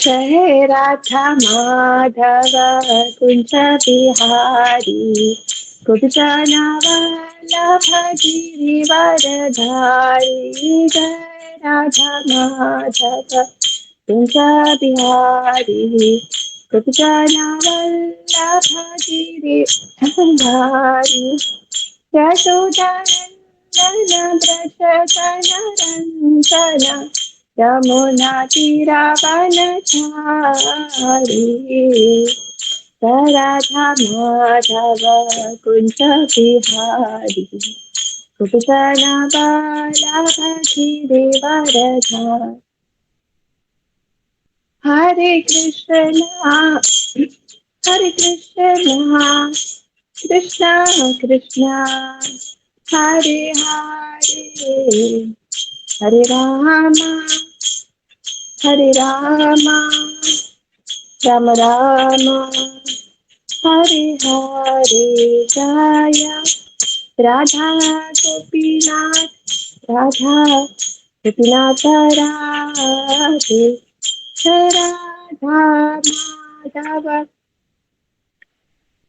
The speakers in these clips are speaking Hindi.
जय राधा माधव कुंज बिहारी गोपीजन वल्लभ गिरिवरधारी। जय राधा माधव कुंज बिहारी गोपीजन वल्लभ गिरिवरधारी। यशोदानन्दन व्रज जनरञ्जन यमुना तीरावनचारी। राधा माधव कुंज बिहारी गोपीजन वल्लभ गिरिवरधारी। हरे कृष्ण कृष्ण कृष्ण हरे हरे हरे राम राम राम हरे हरे। जय राधा गोपीनाथ राधे।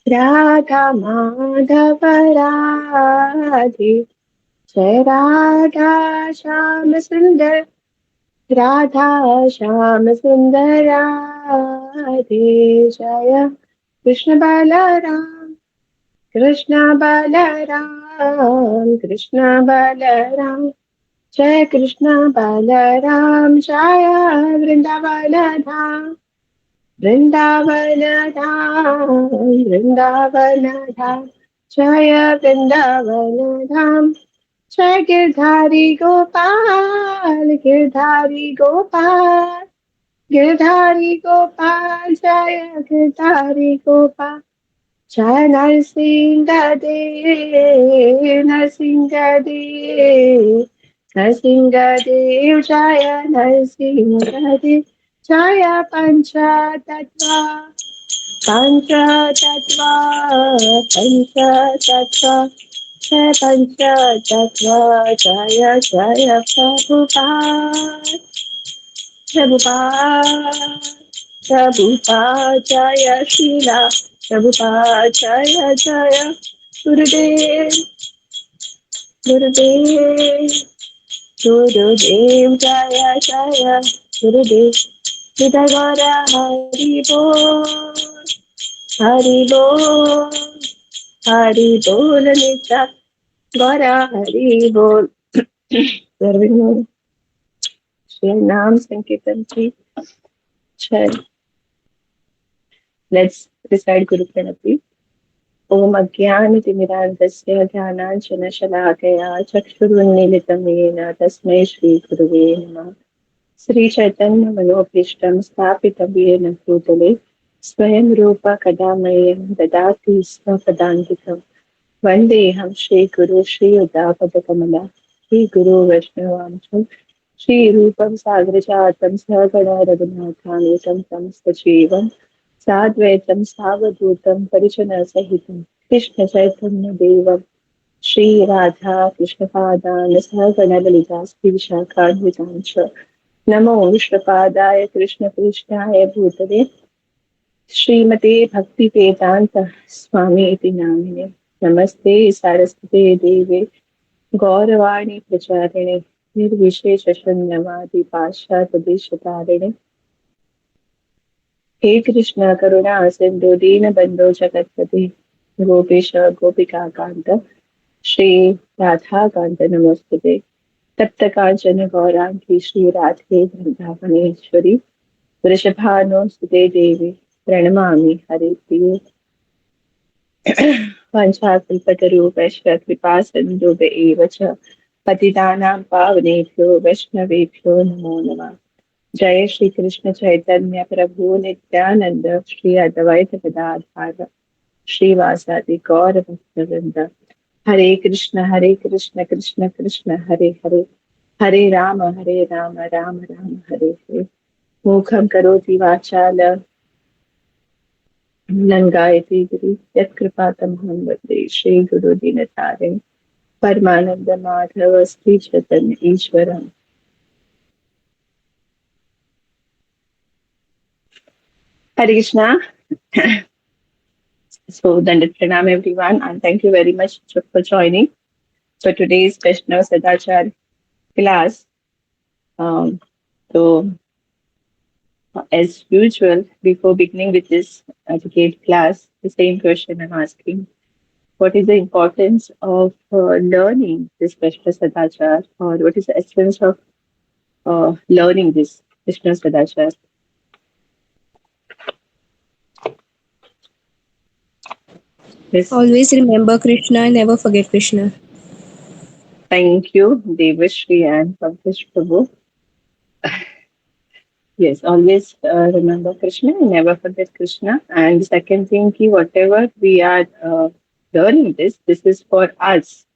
राधा माधव राधे। जय राधा श्याम सुंदर राधा श्याम सुंदर राधे। जय कृष्ण बलराम कृष्ण बलराम जय कृष्ण बलराम। जय वृंदावन धाम जय वृंदावन धाम। जय गिरधारी गोपाल जय गिरधारी गोपाल। जय नरसिंह देव जय नरसिंह देव। जय पंचतत्व जय पंचतत्व। जय जय प्रभुपाद जय शीला प्रभुपाद जय जय गुरुदेव जय जय गुरुदेव। हृदय गौर हरि बोल नित्य गौर हरि बोल। श्री नाम संकीर्तन की क्षण। Let's recite Guru Pranati. Om Ajnanatimirandasya Jnananjana-shalakaya Chakshurunmilitam Yena Tasmai Shri Gurave Namah। Shri Chaitanya Manobhishtam Sthapitam Yena Bhutale Swayam Rupa Kadamayam Dadati Svapadantikam Vandeham Shri Guru Shri Udapada-kamala Shri Guru Vaishnavamsam Shri Rupam Sagrajatam Sahagana Raghunathanvitam Tam Sajivam साद्वैतम सावधूतम परिजन सहितम कृष्ण चैतन्य देवम श्री राधा कृष्ण पादान सहगण ललिता श्री विशाखान्वितांश नमो विष्णुपादाय कृष्ण कृष्णाय भूतले श्रीमते भक्ति वेदांत स्वामी इति नामिने। नमस्ते सारस्वते देवे गौरवाणी प्रचारिणे निर्विशेष शून्यवादी पाश्चात्य देशतारिणे। हे कृष्ण करुणा सिंधु दीन बंधु जगतपति गोपेश गोपिका कांत श्री राधा कांत नमोस्तुते। तप्त कांचन गौरांगी श्री राधे वृंदावनेश्वरी वृषभानुसुते देवी प्रणमामि हरिप्रिये। वाञ्छाकल्पतरुभ्यश्च कृपा सिन्धुभ्येव च पतितानां पावनेभ्यो वैष्णवेभ्यो नमो नमः। जय श्री कृष्ण चैतन्य प्रभु नित्यानंद श्री अद्वैत गदाधर श्रीवासादि गौर भक्तवृंद। हरे कृष्ण कृष्ण कृष्ण हरे हरे हरे राम राम राम हरे हरे। मूखं करोति वाचालं लंघयति गिरिं यत्कृपातमहं वन्दे श्री गुरु दीनतारिणं परमानंद Madhav Shri Chaitanya ईश्वरम्। Hare Krishna. So, Dandat Pranam, everyone, and thank you very much for joining for today's Vaishnav Sadachar class. Um, so, as usual, before beginning with this educate class, the same question I'm asking: what is the importance of learning this Vaishnav Sadachar, or what is the essence of learning this Vaishnav Sadachar? Yes, Always remember Krishna, never forget Krishna. thank you, Devashri and Pankaj Prabhu. Yes, always remember Krishna and never forget Krishna. And the second thing, ki whatever we are learning this is for us.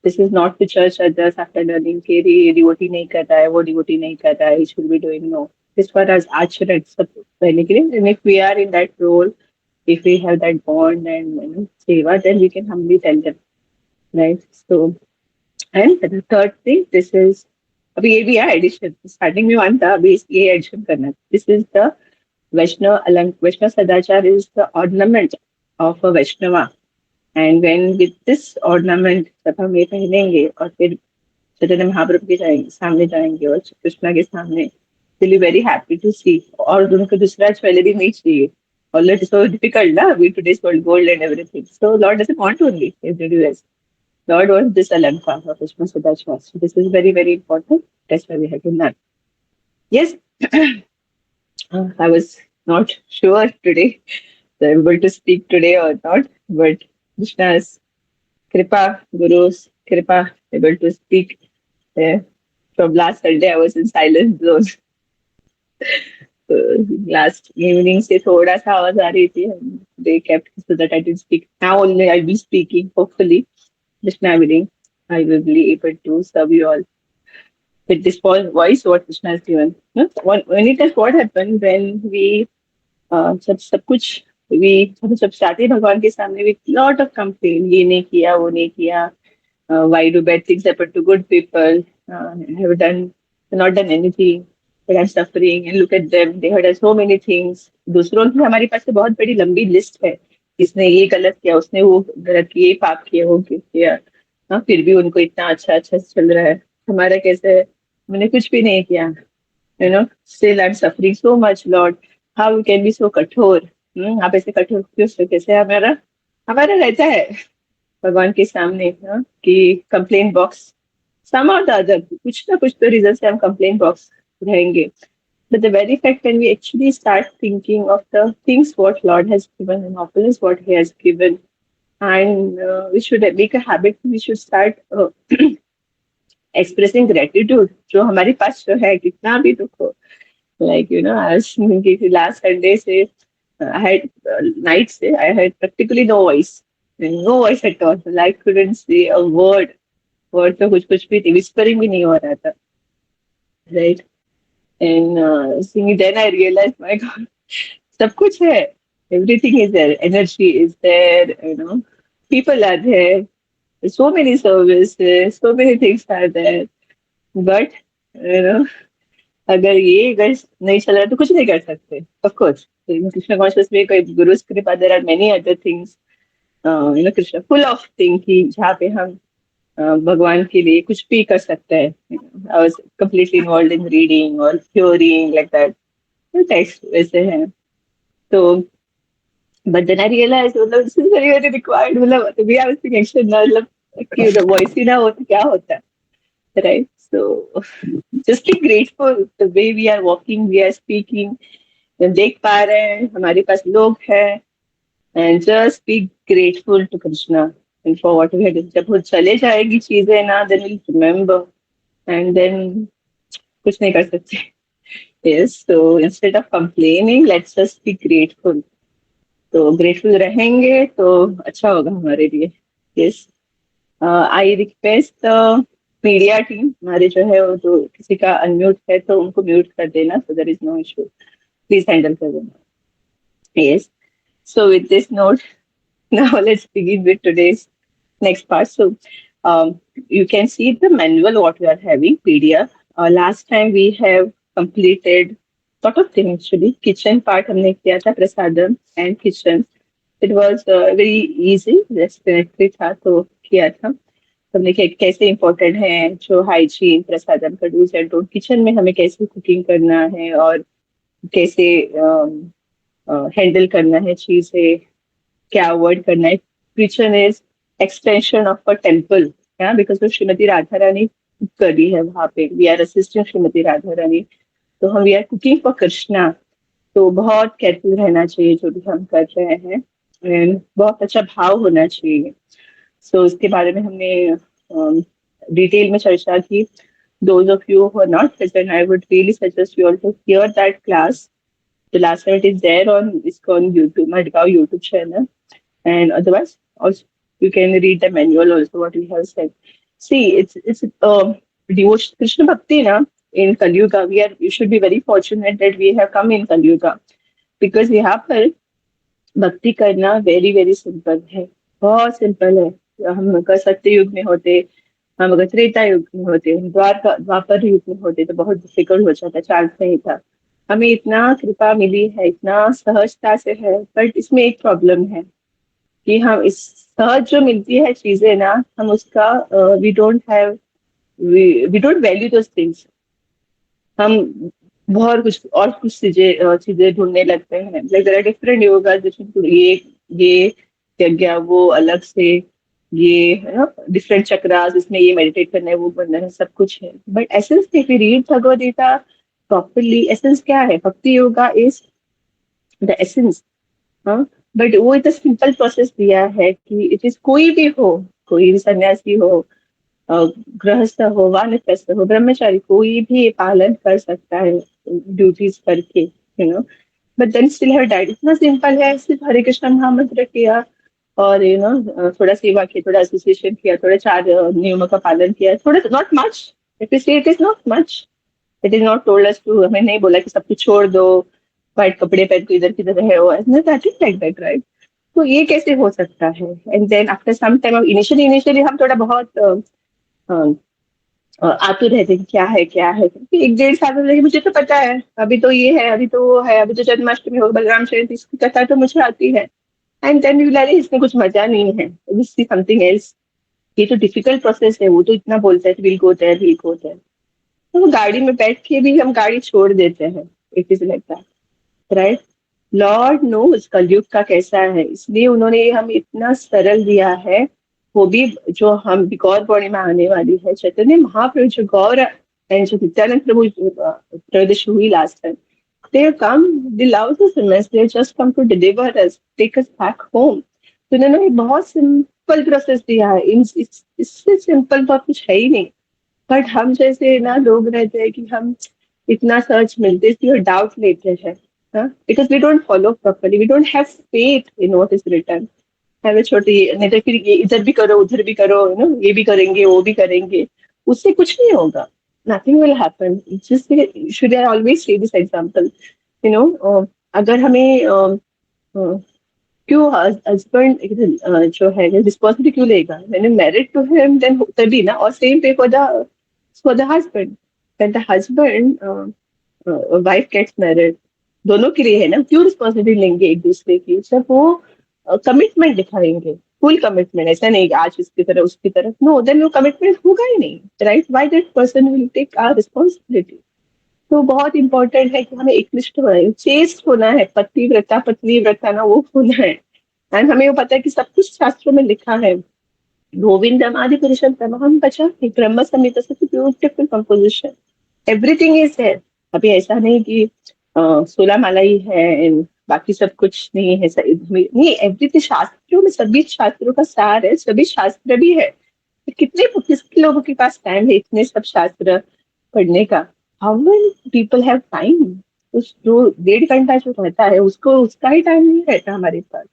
This is not to judge others after learning कि ये devotee नहीं कर रहा है, वो devotee नहीं कर रहा है, he should be doing no. This for us आचरण सब पहले के लिए. And if we are in that role, if we have that bond and seva, then we can humbly tell them, right? So, and the third thing, this is अभी ये भी है एडिशन स्टार्टिंग में वन था अभी ये एडिशन करना दिस इज द वैष्णव अलंक वैष्णव सदाचार is the ornament of a Vaishnava and when with this ornament जब हम ये पहनेंगे और फिर चैतन्य महाप्रभु के जाएंगे सामने जाएंगे और कृष्णा के सामने will be very happy to see और उनको दूसरा ज्वेलरी नहीं चाहिए ऑलरेडी सो डिफिकल्ट ना we today's world gold and everything so Lord doesn't want only every Lord wants this Alanka of Vishnu Sadashva. So this is very, very important. That's why we have to learn. Yes, I was not sure today that I'm able to speak today or not, but Krishna's Kripa, Guru's Kripa, able to speak. Uh, from last Sunday, I was in silence zone. Last evening से थोड़ा सा आवाज आ रही थी. They kept so that I didn't speak. Now only I'll be speaking, hopefully. Krishna willing, I will be able to serve you all with this voice what Krishna has given. No? When it is what happened when we सब कुछ we जब जाते हैं भगवान के सामने with lot of complaint ये नहीं किया वो नहीं किया why do bad things happen to good people have done not done anything but I'm suffering and look at them they have done so many things दूसरों की हमारे पास तो बहुत बड़ी लंबी लिस्ट है इसने ये गलत किया उसने वो गलत किया ये पाप किया वो किया हाँ फिर भी उनको इतना अच्छा अच्छा चल रहा है हमारा कैसे है मैंने कुछ भी नहीं किया still I'm suffering so much Lord how you can be so कठोर आप ऐसे कठोर क्यों कैसे हमारा हमारा रहता है भगवान के सामने कि कंप्लेन बॉक्स सम और द अदर कुछ ना कुछ तो रीजन से हम कंप्लेन बॉक्स रहेंगे but the very fact when we actually start thinking of the things what Lord has given and opulence what He has given and we should make a habit we should start expressing gratitude जो हमारे पास जो है कितना भी दुख हो like I was thinking last Sunday say I had nights I had practically no voice at all I couldn't say a word तो कुछ भी थी whispering भी नहीं हो रहा था right and singing then I realized my God सब कुछ है everything is there energy is there people are there so many services so many things are there but you know अगर ये अगर नहीं चल रहा तो कुछ नहीं कर सकते ऑफ कोर्स कृष्ण कॉन्शियस में कोई गुरु कृपा there are many other things Krishna full of thing की जहाँ पे हम भगवान के लिए कुछ भी कर सकते हैं I was completely involved in reading और क्यूरिंग लाइक दैट टेक्स्ट वैसे है तो बट देन आई रियलाइज मतलब this is very very required मतलब वी आर थिंकिंग एक्शन मतलब कि वॉइस ही ना हो तो क्या होता है right so just be grateful the way we are walking we are speaking देख पा रहे हैं हमारे पास लोग हैं and just be grateful to Krishna and for what we have जब वो चले जाएगी चीजें ना then will remember and then कुछ नहीं कर सकते yes so instead of complaining let's just be grateful तो ग्रेटफुल रहेंगे तो अच्छा होगा हमारे लिए yes I request media team हमारे जो है वो जो किसी का अनम्यूट है तो उनको म्यूट कर देना so there is no issue please handle कर देना yes so with this note now let's begin with today's next part so you can see the manual what we are having PDF last time we have completed sort of thing actually. Kitchen part हमने किया था, prasadam and kitchen. It was very easy, respiratory था तो किया था हमने। कैसे इम्पोर्टेंट है जो हाइजीन, प्रसादम का डूज एंड डोंट, किचन में हमें कैसे कुकिंग करना है और कैसे हैंडल करना है चीजें, क्या अवॉइड करना है। Kitchen is extension of a temple, because वो श्रीमती राधा रानी करी है वहां पे। We are assistant Shrimati Radha Rani, तो हम we are cooking for Krishna. तो बहुत केयरफुल रहना चाहिए जो भी हम कर रहे हैं, एंड बहुत अच्छा भाव होना चाहिए। सो इसके बारे में हमने डिटेल में चर्चा की। Those of you who are not present, I would really suggest you all to hear that class. The last night is there on ISKCON YouTube, Madgaon YouTube channel, and otherwise also you can read the manual also what we have said. See, it's devotion Krishna Bhakti na in Kali Yuga. You should be very fortunate that we have come in Kali Yuga, because यहाँ पर भक्ति करना वेरी वेरी सिंपल है, बहुत सिंपल है। हम अगर सत्य युग में होते, हम अगर त्रेता युग में होते, हम द्वापर युग में होते तो बहुत डिफिकल्ट हो जाता, चांस नहीं था। हमें इतना कृपा मिली है, इतना सहजता से है, बट इसमें एक प्रॉब्लम है कि हम इस सहज जो मिलती है चीजें ना, हम उसका we don't have, we don't value those things. हम बहुत कुछ और कुछ चीजें ढूंढने लगते हैं। Like there are different yoga, जिसमें ये यज्ञ, वो अलग से, ये है ना डिफरेंट चक्रास, इसमें ये मेडिटेट करना है, वो करना है, सब कुछ है। But essence, if we read Bhagavad Gita properly, essence क्या है? Bhakti yoga is the essence. हाँ, बट वो इतना सिंपल प्रोसेस दिया है कि इट इज कोई भी हो, कोई भी सन्यासी हो, गृहस्थ हो, वानप्रस्थ हो, ब्रह्मचारी, कोई भी पालन कर सकता है ड्यूटीज करके, but then still have died. इतना सिंपल है, सिर्फ हरे कृष्ण महामंत्र किया और थोड़ा सेवा किया, थोड़ा एसोसिएशन किया, थोड़ा 4 नियमों का पालन किया, थोड़ा, not much. If you see, it is not much. It is not told us to, हमें नहीं बोला कि सब कुछ छोड़ दो, वाइट कपड़े पहन के इधर किधर रहे हो, नथिंग लाइक दैट, राइट? तो ये कैसे हो सकता है? And then after some time, initially हम थोड़ा बहुत आतुर रहते कि क्या है, क्योंकि 1-1.5 साल में लगे मुझे तो पता है, अभी तो ये है, अभी तो वो है, अभी तो जन्माष्टमी हो, बलराम जयंती, इसकी कथा तो मुझे आती है। एंड देन यू रियलाइज इसमें कुछ मजा नहीं है, दिस इज समथिंग एल्स। ये तो डिफिकल्ट प्रोसेस है, वो तो इतना बोलता है will go there, will go there. तो गाड़ी में बैठ के भी हम गाड़ी छोड़ देते हैं, it is like that, right? Lord knows Kalyug का कैसा है, इसलिए उन्होंने हम इतना सरल दिया है। वो भी जो हम गौर पूर्णिमा आने वाली है, चैतन्य महाप्रभु जो गौर एंड जो नित्यानंद प्रभु त्रयोदशी हुई last time, they have come, they love us immense, they have just come to deliver us, take us back home. तो उन्होंने एक बहुत सिंपल प्रोसेस दिया है, इससे सिंपल तो कुछ है ही नहीं। बट हम जैसे ना लोग रहते हैं कि हम इतना सर्च मिलते इसलिए और डाउट लेते हैं, because we don't follow properly, we don't have faith in what is written. है छोटी, नहीं तो फिर ये इधर भी करो, उधर भी करो, ये भी करेंगे, वो भी करेंगे, उससे कुछ नहीं होगा। Nothing will happen. Just should I always say this example, अगर हमें क्यों हस्बैंड जो है रिस्पॉन्सिबिलिटी क्यों लेगा? मैंने मैरिड टू हिम देन तभी ना, और सेम पे for the husband, when the husband wife gets married, दोनों के लिए है ना, क्यों रिस्पॉन्सिबिलिटी लेंगे एक दूसरे की? जब वो कमिटमेंट दिखाएंगे, फुल कमिटमेंट, ऐसा नहीं कि आज इसकी तरफ उसकी तरफ, नो, देन वो कमिटमेंट होगा ही नहीं, right? Why that person will take our responsibility? तो बहुत इंपॉर्टेंट है कि हमें एकनिष्ठ होना है, चेस्ट होना है, पतिव्रता पत्नी व्रता ना वो होना है। एंड हमें वो पता है कि सब कुछ शास्त्रों में लिखा है, गोविंदम आदि पुरुषम तमहम पचामि, ब्रह्म संहिता से beautiful composition, everything is there. अभी ऐसा नहीं कि 16 माला ही है, बाकी सब कुछ नहीं है, नहीं, एवरीथिंग शास्त्रों में, सभी शास्त्रों का सार है, सभी शास्त्र भी है। तो किसके लोगों के पास टाइम है इतने सब शास्त्र पढ़ने का? How many people have time? उस जो 1.5 घंटा जो रहता है, उसका ही टाइम नहीं रहता हमारे पास।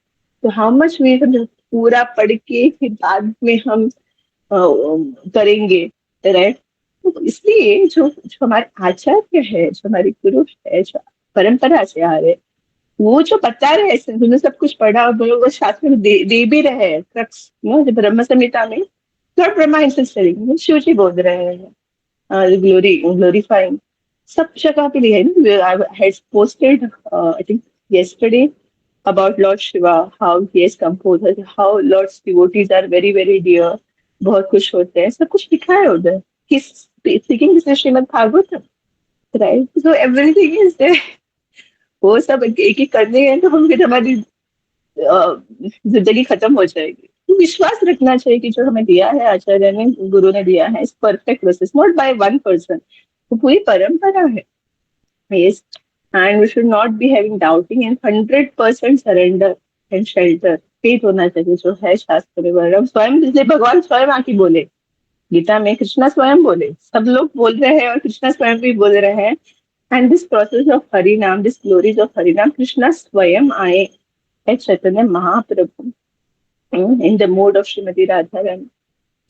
तो हाउ मच वी पूरा पढ़ के फिर बाद में हम करेंगे, राइट? तो इसलिए जो हमारे आचार्य है, जो हमारे गुरु है, जो परंपरा से आ रहे, वो जो बता रहे हैं, उन्होंने सब कुछ पढ़ा, वो शास्त्र में दे भी रहे हैं क्रक्स, जो ब्रह्म संहिता में, लॉर्ड ब्रह्मा हिमसेल्फ शिव जी बोल रहे हैं, ग्लोरीफाइंग। सब जगह पे लिया है. I had posted, I think yesterday, about Lord Shiva, how he has composed, how Lord's devotees are very very dear. बहुत खुश होते हैं, सब कुछ लिखा है उधर. He's speaking this is Srimad Bhagavatam, right? So everything is there. वो सब एक एक करने हैं तो हम फिर हमारी जिंदगी खत्म हो जाएगी. तो विश्वास रखना चाहिए कि जो हमें दिया है आचार्य ने, गुरु ने दिया है, इस perfect process, not by one person. वो पूरी परंपरा है. Yes, and we should not be having doubting and 100% surrender and shelter. Faith होना चाहिए जो है शास्त्र में वर्णन. स्वयं इसलिए भगवान स्वयं आके बोले गीता में, कृष्णा स्वयं बोले, सब लोग बोल रहे हैं और कृष्णा स्वयं भी बोल रहे हैं. And this process of Harinam, this glories of Harinam, Krishna स्वयं आए है Chaitanya Mahaprabhu in the mode of Shrimati Radha Rani,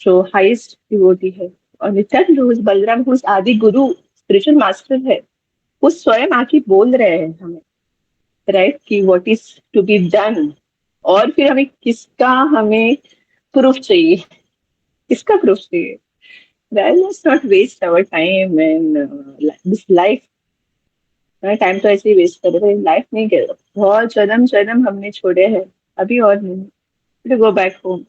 जो हाईएस्ट डिवोटी है. और नित्यानंद बलराम हुज आदि गुरु, स्पिरिचुअल मास्टर है, वो स्वयं आके बोल रहे हैं हमें, राइट, कि what is to be done. और फिर हमें किसका, हमें प्रूफ चाहिए, किसका प्रूफ चाहिए, right. Let's not waste our time and this life. Time तो ऐसे ही वेस्ट कर रहे, लाइफ नहीं कर. बहुत जन्म जन्म हमने छोड़े हैं, अभी और नहीं. Go back home.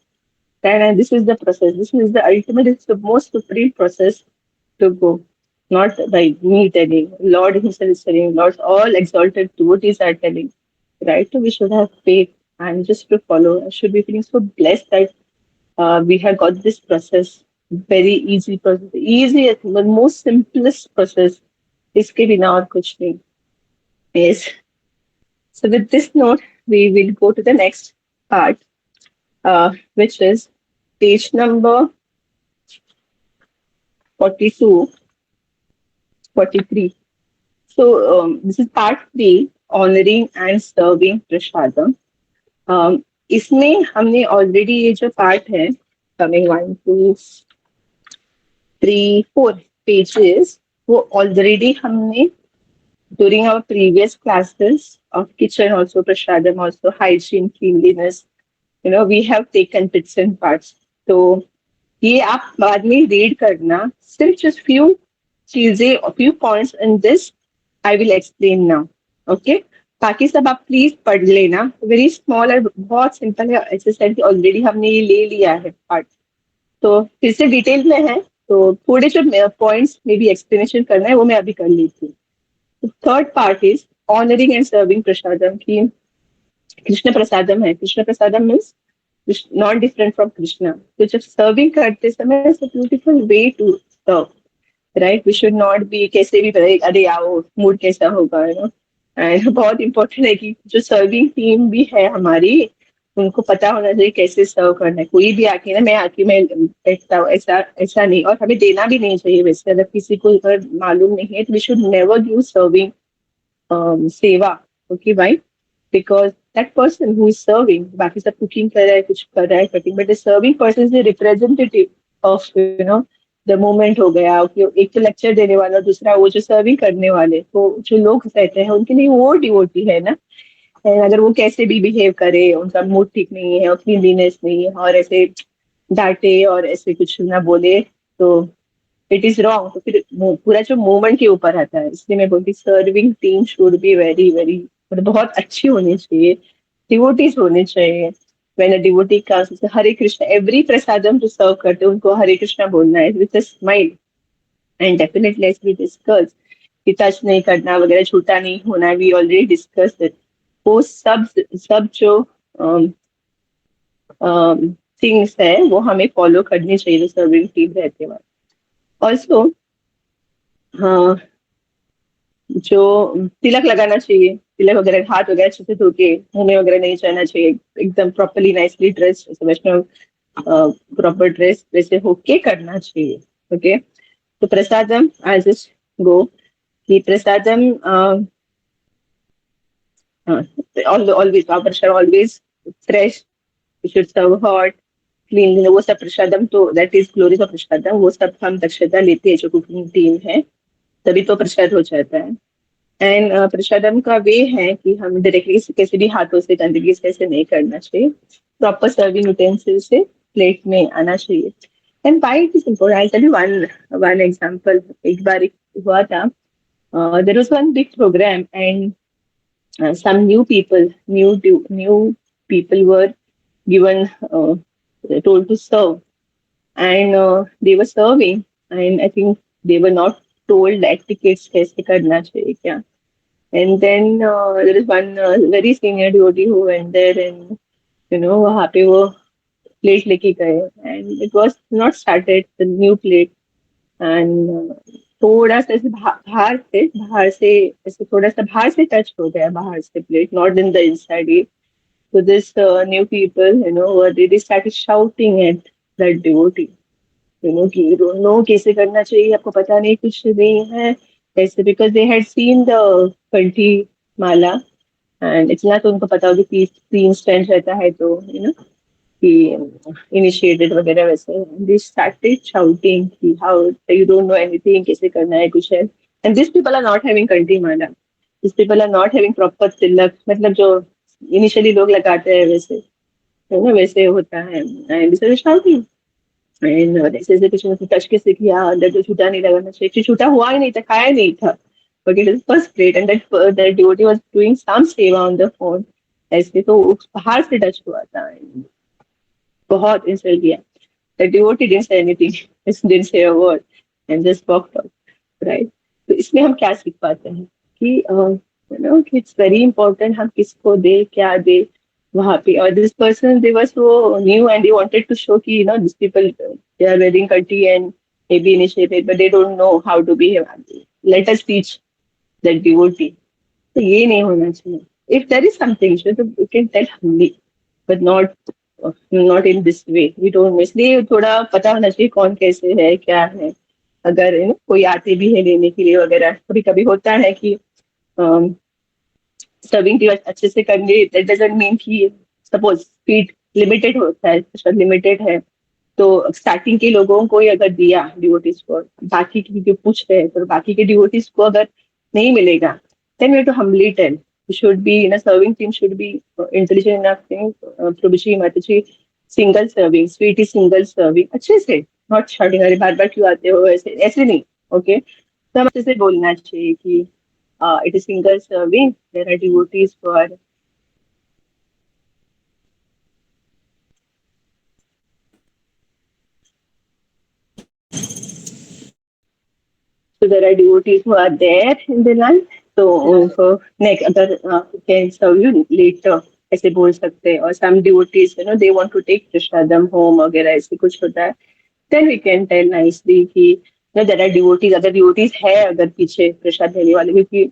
And this is the process. This is the ultimate, it's the most supreme process to go. Not by me telling. Lord Himself is telling. Lord, all exalted devotees are telling. Right? So we should have faith and just to follow. I should be feeling so blessed that we have got this process. Very easy process. Easiest, the most simplest process. इसके बिना और कुछ नहीं. Yes. So with this note, we will go to the next part, which is page number 42, 43. So this is part 3, honoring and serving prashadam. इसमें हमने ऑलरेडी ये जो पार्ट है, कमिंग 1 2 3 4 पेजेस, वो ऑलरेडी हमने during our previous classes of kitchen also, prashadam also, hygiene, cleanliness, we have taken bits and parts. तो ये आप बाद में रीड करना. सिर्फ जस्ट फ्यू चीजें, few points in this I will explain now. Okay, बाकी सब आप प्लीज पढ़ लेना. वेरी स्मॉल और बहुत सिंपल है. एक्सरसाइज ऑलरेडी हमने ये ले लिया है पार्ट, तो फिर से डिटेल में है, तो थोड़े जो पॉइंट्स में भी एक्सप्लेनेशन करना है वो मैं अभी कर लेती हूँ. Third part is honouring and serving prasadam. की कृष्ण प्रसादम है, Krishna prasadam means not different from Krishna. तो जब सर्विंग करते समय it's a beautiful way to serve, right. We should not be कैसे भी अरे आओ, मूड कैसा होगा, एंड बहुत इंपॉर्टेंट है कि जो सर्विंग टीम भी है हमारी, उनको पता होना चाहिए कैसे सर्व करना है. कोई भी आके मैं बैठता हूँ, ऐसा ऐसा नहीं. और हमें देना भी नहीं चाहिए वैसे, अगर किसी को अगर मालूम नहीं है तो we should never give serving seva. Okay भाई, because that person who is serving, बाकी सब कुकिंग कर रहा है, कुछ कर रहा है, cutting, but the serving person is representative of the moment हो गया. एक तो लेक्चर देने वाला, दूसरा वो जो सर्विंग करने वाले, तो जो लोग रहते हैं उनके लिए वो डिवोटी है ना. अगर वो कैसे भी बिहेव करे, उनका मूड ठीक नहीं है और क्लीनलीनेस नहीं है और ऐसे डांटे और ऐसे कुछ ना बोले, तो इट इज रॉन्ग. तो फिर पूरा जो मूवमेंट के ऊपर आता है. इसलिए मैं बोलती serving team should be very very, बहुत अच्छी होनी चाहिए, डिवोटीज होने चाहिए. When a devotee comes, Hare Krishna, every prasadam जो सर्व करते हैं उनको हरे कृष्णा बोलना है with a smile. And definitely as we discuss, कि टच नहीं करना वगैरह, झूठा नहीं होना, वी ऑलरेडी डिस्कस इट. वो सब जो थिंग्स है वो हमें फॉलो करनी चाहिए सर्विंग टीम रहते हुए. ऑल्सो जो तिलक लगाना चाहिए, तिलक वगैरह, हाथ वगैरह अच्छे से धो के, मुंह में वगैरह नहीं जाना चाहिए, एकदम प्रॉपरली नाइसली ड्रेस, वैष्णव प्रॉपर ड्रेस वैसे होके करना चाहिए. ओके, तो प्रसादम आई जस्ट गो कि प्रसादम always, our prasad always fresh, we should serve hot, clean. वो सब प्रसादम, तो दैट इज ग्लोरी ऑफ प्रसादम. वो सब हम दक्षता लेते हैं जो कुकिंग टीम है, तभी तो प्रसाद हो जाता है. एंड प्रसादम का वे है कि हम डायरेक्टली कैसे भी हाथों से गंदगी कैसे नहीं करना चाहिए, प्रॉपर सर्विंग यूटेंसिल से प्लेट में आना चाहिए. And why it is important, I tell you one example. एक बार हुआ था There was one big program, and some new people were given told to serve, and they were serving, and I think they were not told that etiquettes कैसे करना चाहिए क्या. And then there is one very senior devotee who went there, and वहाँ पे वो प्लेट लेके गए, and it was not started the new plate, and थोड़ा सा ऐसे बाहर से ऐसे थोड़ा सा बाहर से टच हो गया, बाहर से plate, not in the inside. So this new people, they started shouting at that devotee, कि you don't know कैसे करना चाहिए, आपको पता नहीं, कुछ नहीं है ऐसे, because they had seen the कंठी माला, and इतना तो उनको पता होगा कि 3 स्टैंड रहता है, तो कि इनिशिएटेड वगैरह वैसे. They started shouting कि how you don't know anything, कैसे करना है, कुछ है. And these people are not having कंठी माला, these people are not having proper तिलक, मतलब जो इनिशियली लोग लगाते हैं वैसे, वैसे होता है. And this shocking. एंड ऐसे ऐसे कुछ मतलब टच के किया, अंदर जो छूटा नहीं लगाना चाहिए, कि छूटा हुआ ही नहीं था, खाया नहीं था, but it is first plate, and that devotee was doing some seva on the phone, ऐसे तो बाहर से टच हुआ था. and बहुत इंसल्ट किया. The devotee didn't say anything, didn't say a word, and just walked out, right. तो इसमें हम क्या सीख पाते हैं कि कि इट्स वेरी इंपॉर्टेंट हम किसको दे, क्या दे वहां पे. और this person they was so new, and they wanted to show कि this people they are wearing कटी and may be initiated, but they don't know how to behave. Let us teach that devotee. तो ये नहीं होना चाहिए. इफ देयर इज समथिंग तो you can tell humbly, but not in this way. We don't, इसलिए थोड़ा पता होना चाहिए कौन कैसे है, क्या है. अगर कोई आते भी है लेने के लिए वगैरह, कभी कभी होता है कि सर्विंग की अच्छे से करने, दैट डजंट मीन कि सपोज स्पीड लिमिटेड होता है, लिमिटेड है, तो स्टार्टिंग के लोगों को ही अगर दिया डिवोटीज को, बाकी की जो पूछ रहे हैं, तो बाकी के डिवोटीज को अगर नहीं मिलेगा, then we too humbly tell should be serving team should be intelligent enough thing. Prabhuji Mataji, single serving, sweet is single serving, अच्छे से, नॉट शॉर्टिंग, अरे बार बार क्यों आते हो, ऐसे ऐसे नहीं. ओके, तो हम अच्छे से बोलना चाहिए कि it is single serving. There are devotees for so there are devotees who are there in the line. So next, अगर can serve you later, ऐसे बोल सकते हैं. और some devotees, they want to take prashadam home वगैरह, ऐसे कुछ होता है. Then we can tell nicely कि there are devotees, अगर devotees है अगर पीछे प्रसाद देने वाले, क्योंकि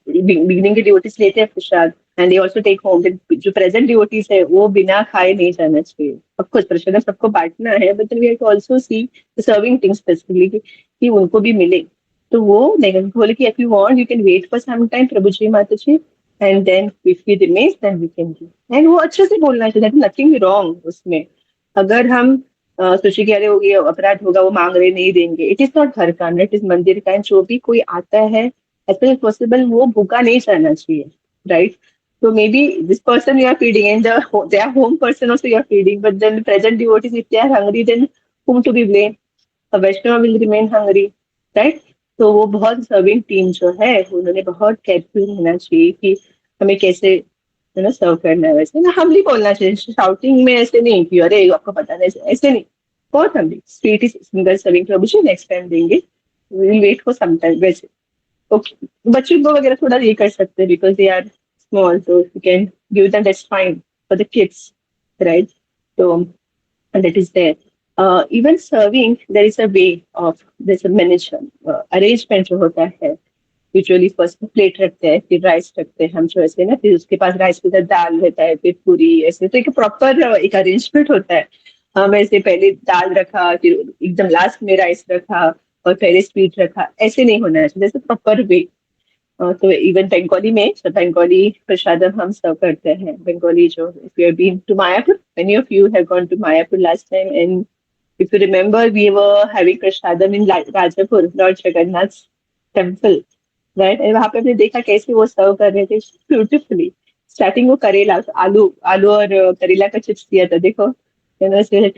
बिगिनिंग के डिवोटीज लेते हैं prasad, and they also take home. जो प्रेजेंट डिवोटीज है वो बिना खाए नहीं जाना चाहिए. ऑफ कोर्स प्रसाद सबको बांटना है, but we have to also see the serving things specifically कि उनको भी मिले. तो वो नहीं बोले कि if you want you can wait for some time प्रभु जी माता जी, and then if you remains then we can give. And वो अच्छे से बोलना चाहिए, दैट नथिंग रॉन्ग उसमें. अगर हम सोचिए कि अरे हो गया अपराध होगा, वो मांग रहे नहीं देंगे, इट इज नॉट घर का, इट इज मंदिर का. एंड जो भी कोई आता है as much as possible वो भूखा नहीं रहना चाहिए, right? So maybe this person you are feeding, and their home person also you are feeding, but then the present devotees, if they are hungry, then whom to be blamed? A Vaishnava will remain hungry, right? तो वो बहुत सर्विंग टीम जो है उन्होंने बहुत केयरफुल रहना चाहिए कि हमें कैसे सर्व करना है. वैसे ना हम्बली बोलना चाहिए, शाउटिंग में ऐसे नहीं कि अरे आपको पता नहीं, ऐसे नहीं. बहुत humbly, sweet is single serving प्रभु जी नेक्स्ट टाइम देंगे, will wait for some time. वैसे ओके, बच्चों को वगैरह थोड़ा ये कर सकते हैं बिकॉज दे आर स्मॉल, तो you can give them, that's fine for the kids, right. तो that is there. Even serving there is a way of this management, arrangement जो होता है. यूजुअली फर्स्ट प्लेट रखते हैं, फिर राइस रखते हैं हम जो ऐसे ना, फिर उसके पास राइस के साथ दाल रहता है, फिर पूरी, ऐसे. तो एक प्रॉपर एक अरेंजमेंट होता है. हम ऐसे पहले दाल रखा, फिर एकदम लास्ट में राइस रखा, और पहले स्वीट रखा, ऐसे नहीं होना चाहिए, जैसे प्रॉपर वे. तो इवन बंगाली में, बंगाली प्रसादम हम सर्व करते हैं. बंगाली जो, if you have been to Mayapur, many of you have gone to Mayapur last time, and if you remember we were having prasadam in Rajapur, Lord Jagannath temple, right. And वहां पे हमने देखा कैसे वो सर्व कर रहे थे ब्यूटिफुली. स्टार्टिंग वो करेला, आलू आलू और करेला का चिप्स दिया था, देखो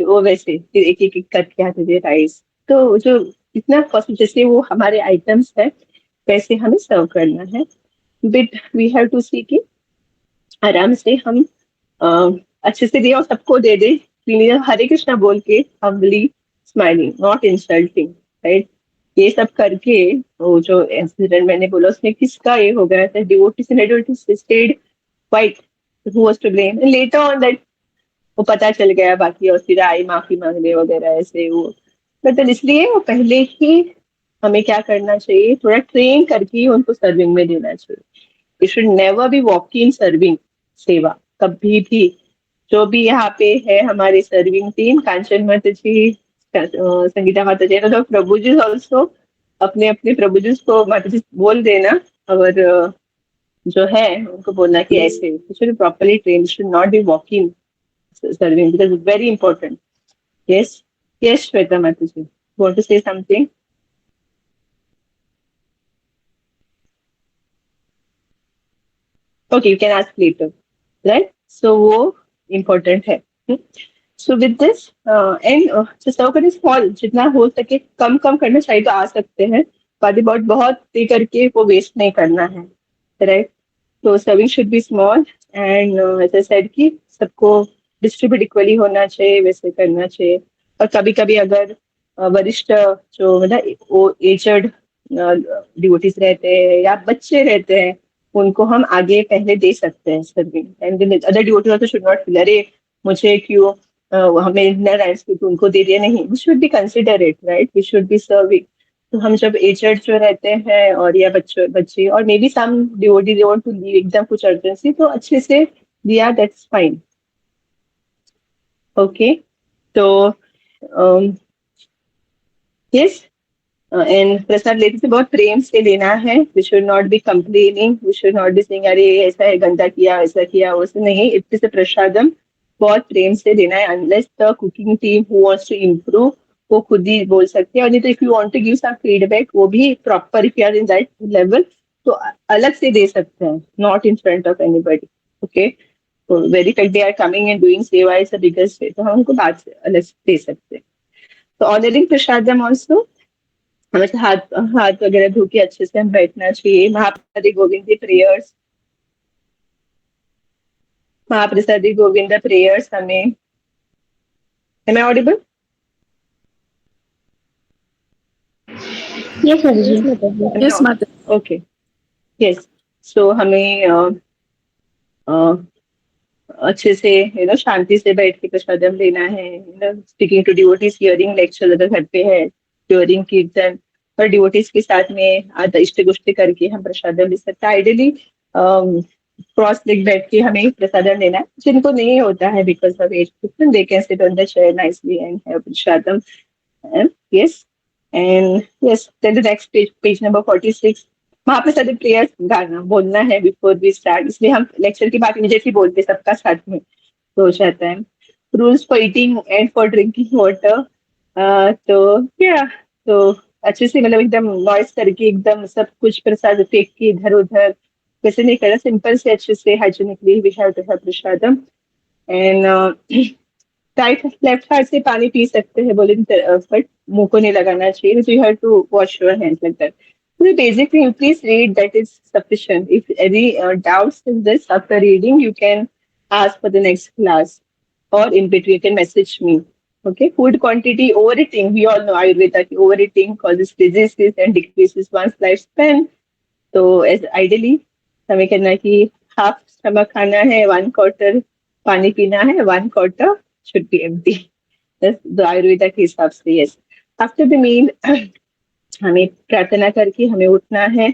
वो वैसे फिर एक एक करके आते थे राइस. तो जो इतना जैसे वो हमारे आइटम्स है, कैसे हमें सर्व करना है, बट वी हैव टू सी कि आराम से हम अच्छे से दे और सबको दे दे, हरे कृष्णा बोल के, humbly smiling, not insulting, right. ये सब करके वो जो इंसिडेंट मैंने बोला उसमें किसका ये हो गया था, devotees and adults stayed quiet, who was to blame later on that, वो पता चल गया बाकी, और फिर आई माफी मांगने वगैरह ऐसे वो, मतलब इसलिए वो पहले ही हमें क्या करना चाहिए, थोड़ा ट्रेन करके ही उनको सर्विंग में देना चाहिए। It should never be walk in serving सेवा, कभी भी। जो भी यहाँ पे है हमारी सर्विंग टीम, कांचन माता जी, संगीता माता जी, तो प्रभु जी ऑल्सो, अपने अपने प्रभु जी को माता जी बोल देना, और जो है उनको बोलना कि ऐसे should properly train, should not be walking serving because it's very important. Yes, yes, Shweta Mataji, want to say something? Okay, you can ask later, right? So वो important है. So with this and just सर्व करने स्मॉल, जितना हो सके कम कम करना चाहिए तो आ सकते हैं, बाकी बहुत बहुत दे करके वो वेस्ट नहीं करना है, राइट। तो serving should be small and as I said कि सबको डिस्ट्रीब्यूट इक्वली होना चाहिए, वैसे करना चाहिए। और कभी कभी अगर वरिष्ठ जो मतलब वो एजड डिवोटीज रहते हैं या बच्चे रहते हैं, उनको हम आगे पहले दे सकते हैं serving, and other devotees also should not feel अरे मुझे क्यों हमें इतना राइट्स क्यों, उनको दे दिया, नहीं, we should be considerate, right, we should be serving. तो हम जब एजड जो रहते हैं और या बच्चे बच्चे और may be some devotee they want to leave एकदम कुछ अर्जेंसी, तो अच्छे से दिया, दैट्स फाइन। ओके, तो यस, एंड प्रसाद लेते से बहुत प्रेम से लेना है, we should not be complaining, we should not be saying अरे ऐसा है, गंदा किया, ऐसा किया, वैसे नहीं, इतने से प्रसादम बहुत प्रेम से देना है। Unless the cooking team who wants to improve, वो खुद ही बोल सकते हैं, और नहीं तो if you want to give some feedback, वो भी proper, if you are in that level तो अलग से दे सकते हैं, not in front of anybody. Okay, तो very fact they are coming and doing seva is the biggest, तो हम उनको बात से अलग से दे सकते हैं। तो ऑनरिंग प्रसादम ऑल्सो, हमें हाथ हाथ वगैरह धो के अच्छे से हम बैठना चाहिए। महाप्रसादी गोविंद प्रेयर्स, महाप्रसादी गोविंद प्रेयर्स हमें, am I audible? Yes, Mataji. Yes, Mata. Okay, yes. So हमें अच्छे से शांति से बैठ के प्रसादम लेना है, speaking to devotees, hearing lecture अगर घर पे है, हियरिंग कीर्तन, और डिवोटीज के साथ में आधा इष्ट गुष्ट करके हम प्रसादम ले सकते हैं। आइडियली क्रॉस लेग बैठ के हमें प्रसादम लेना है, जिनको नहीं होता है because of age, they can sit on the chair nicely and have prasadam. Yes, and yes, then the next page, page number 46, mahaprasad prayers गाना बोलना है बिफोर वी स्टार्ट, इसलिए हम लेक्चर की बात इमीडिएटली बोलते सबका साथ में तो हो जाता है। Rules for eating and for drinking water, तो क्या, तो अच्छे से मतलब एकदम नॉइस करके एकदम सब कुछ प्रसाद फेंक के इधर उधर वैसे नहीं करना, सिंपल से अच्छे से hygienically we have to have prasadam. And right left हाथ से पानी पी सकते हैं बोले, बट मुंह को नहीं लगाना चाहिए, so you have to wash your hands like that. So the basic thing, please read, that is sufficient. If any doubts in this after reading, you can ask for the next class, or in between you can message me. Okay, food quantity, overeating, we all know Ayurveda ki overeating causes diseases and decreases one's lifespan. तो as ideally हमें करना है कि हाफ स्टमक खाना है, 1/4 पानी पीना है, 1/4 should be empty. तो आयुर्वेदा के हिसाब से यस। आफ्टर द मील हमें प्रार्थना करके हमें उठना है,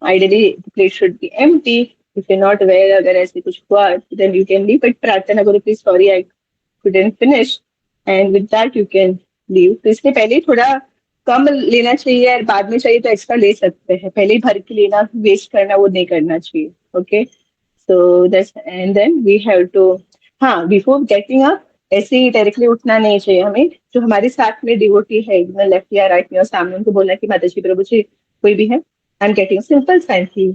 ideally plate should be empty, if you not where, अगर ऐसे कुछ हुआ then you can leave, but प्रार्थना करो please, sorry I couldn't finish, and with that you can leave. तो इसलिए पहले ही थोड़ा कम लेना चाहिए, और बाद में चाहिए तो एक्स्ट्रा ले सकते हैं, पहले ही भर के लेना, वेस्ट करना वो नहीं करना चाहिए। Okay, so that's, and then we have to, हाँ, बिफोर गेटिंग अप ऐसे ही डायरेक्टली उठना नहीं चाहिए हमें। जो हमारे साथ में डिवोटी है लेफ्ट या राइट में और सामने, उनको बोलना कि माता जी प्रभु जी कोई भी है, I am getting simple sign की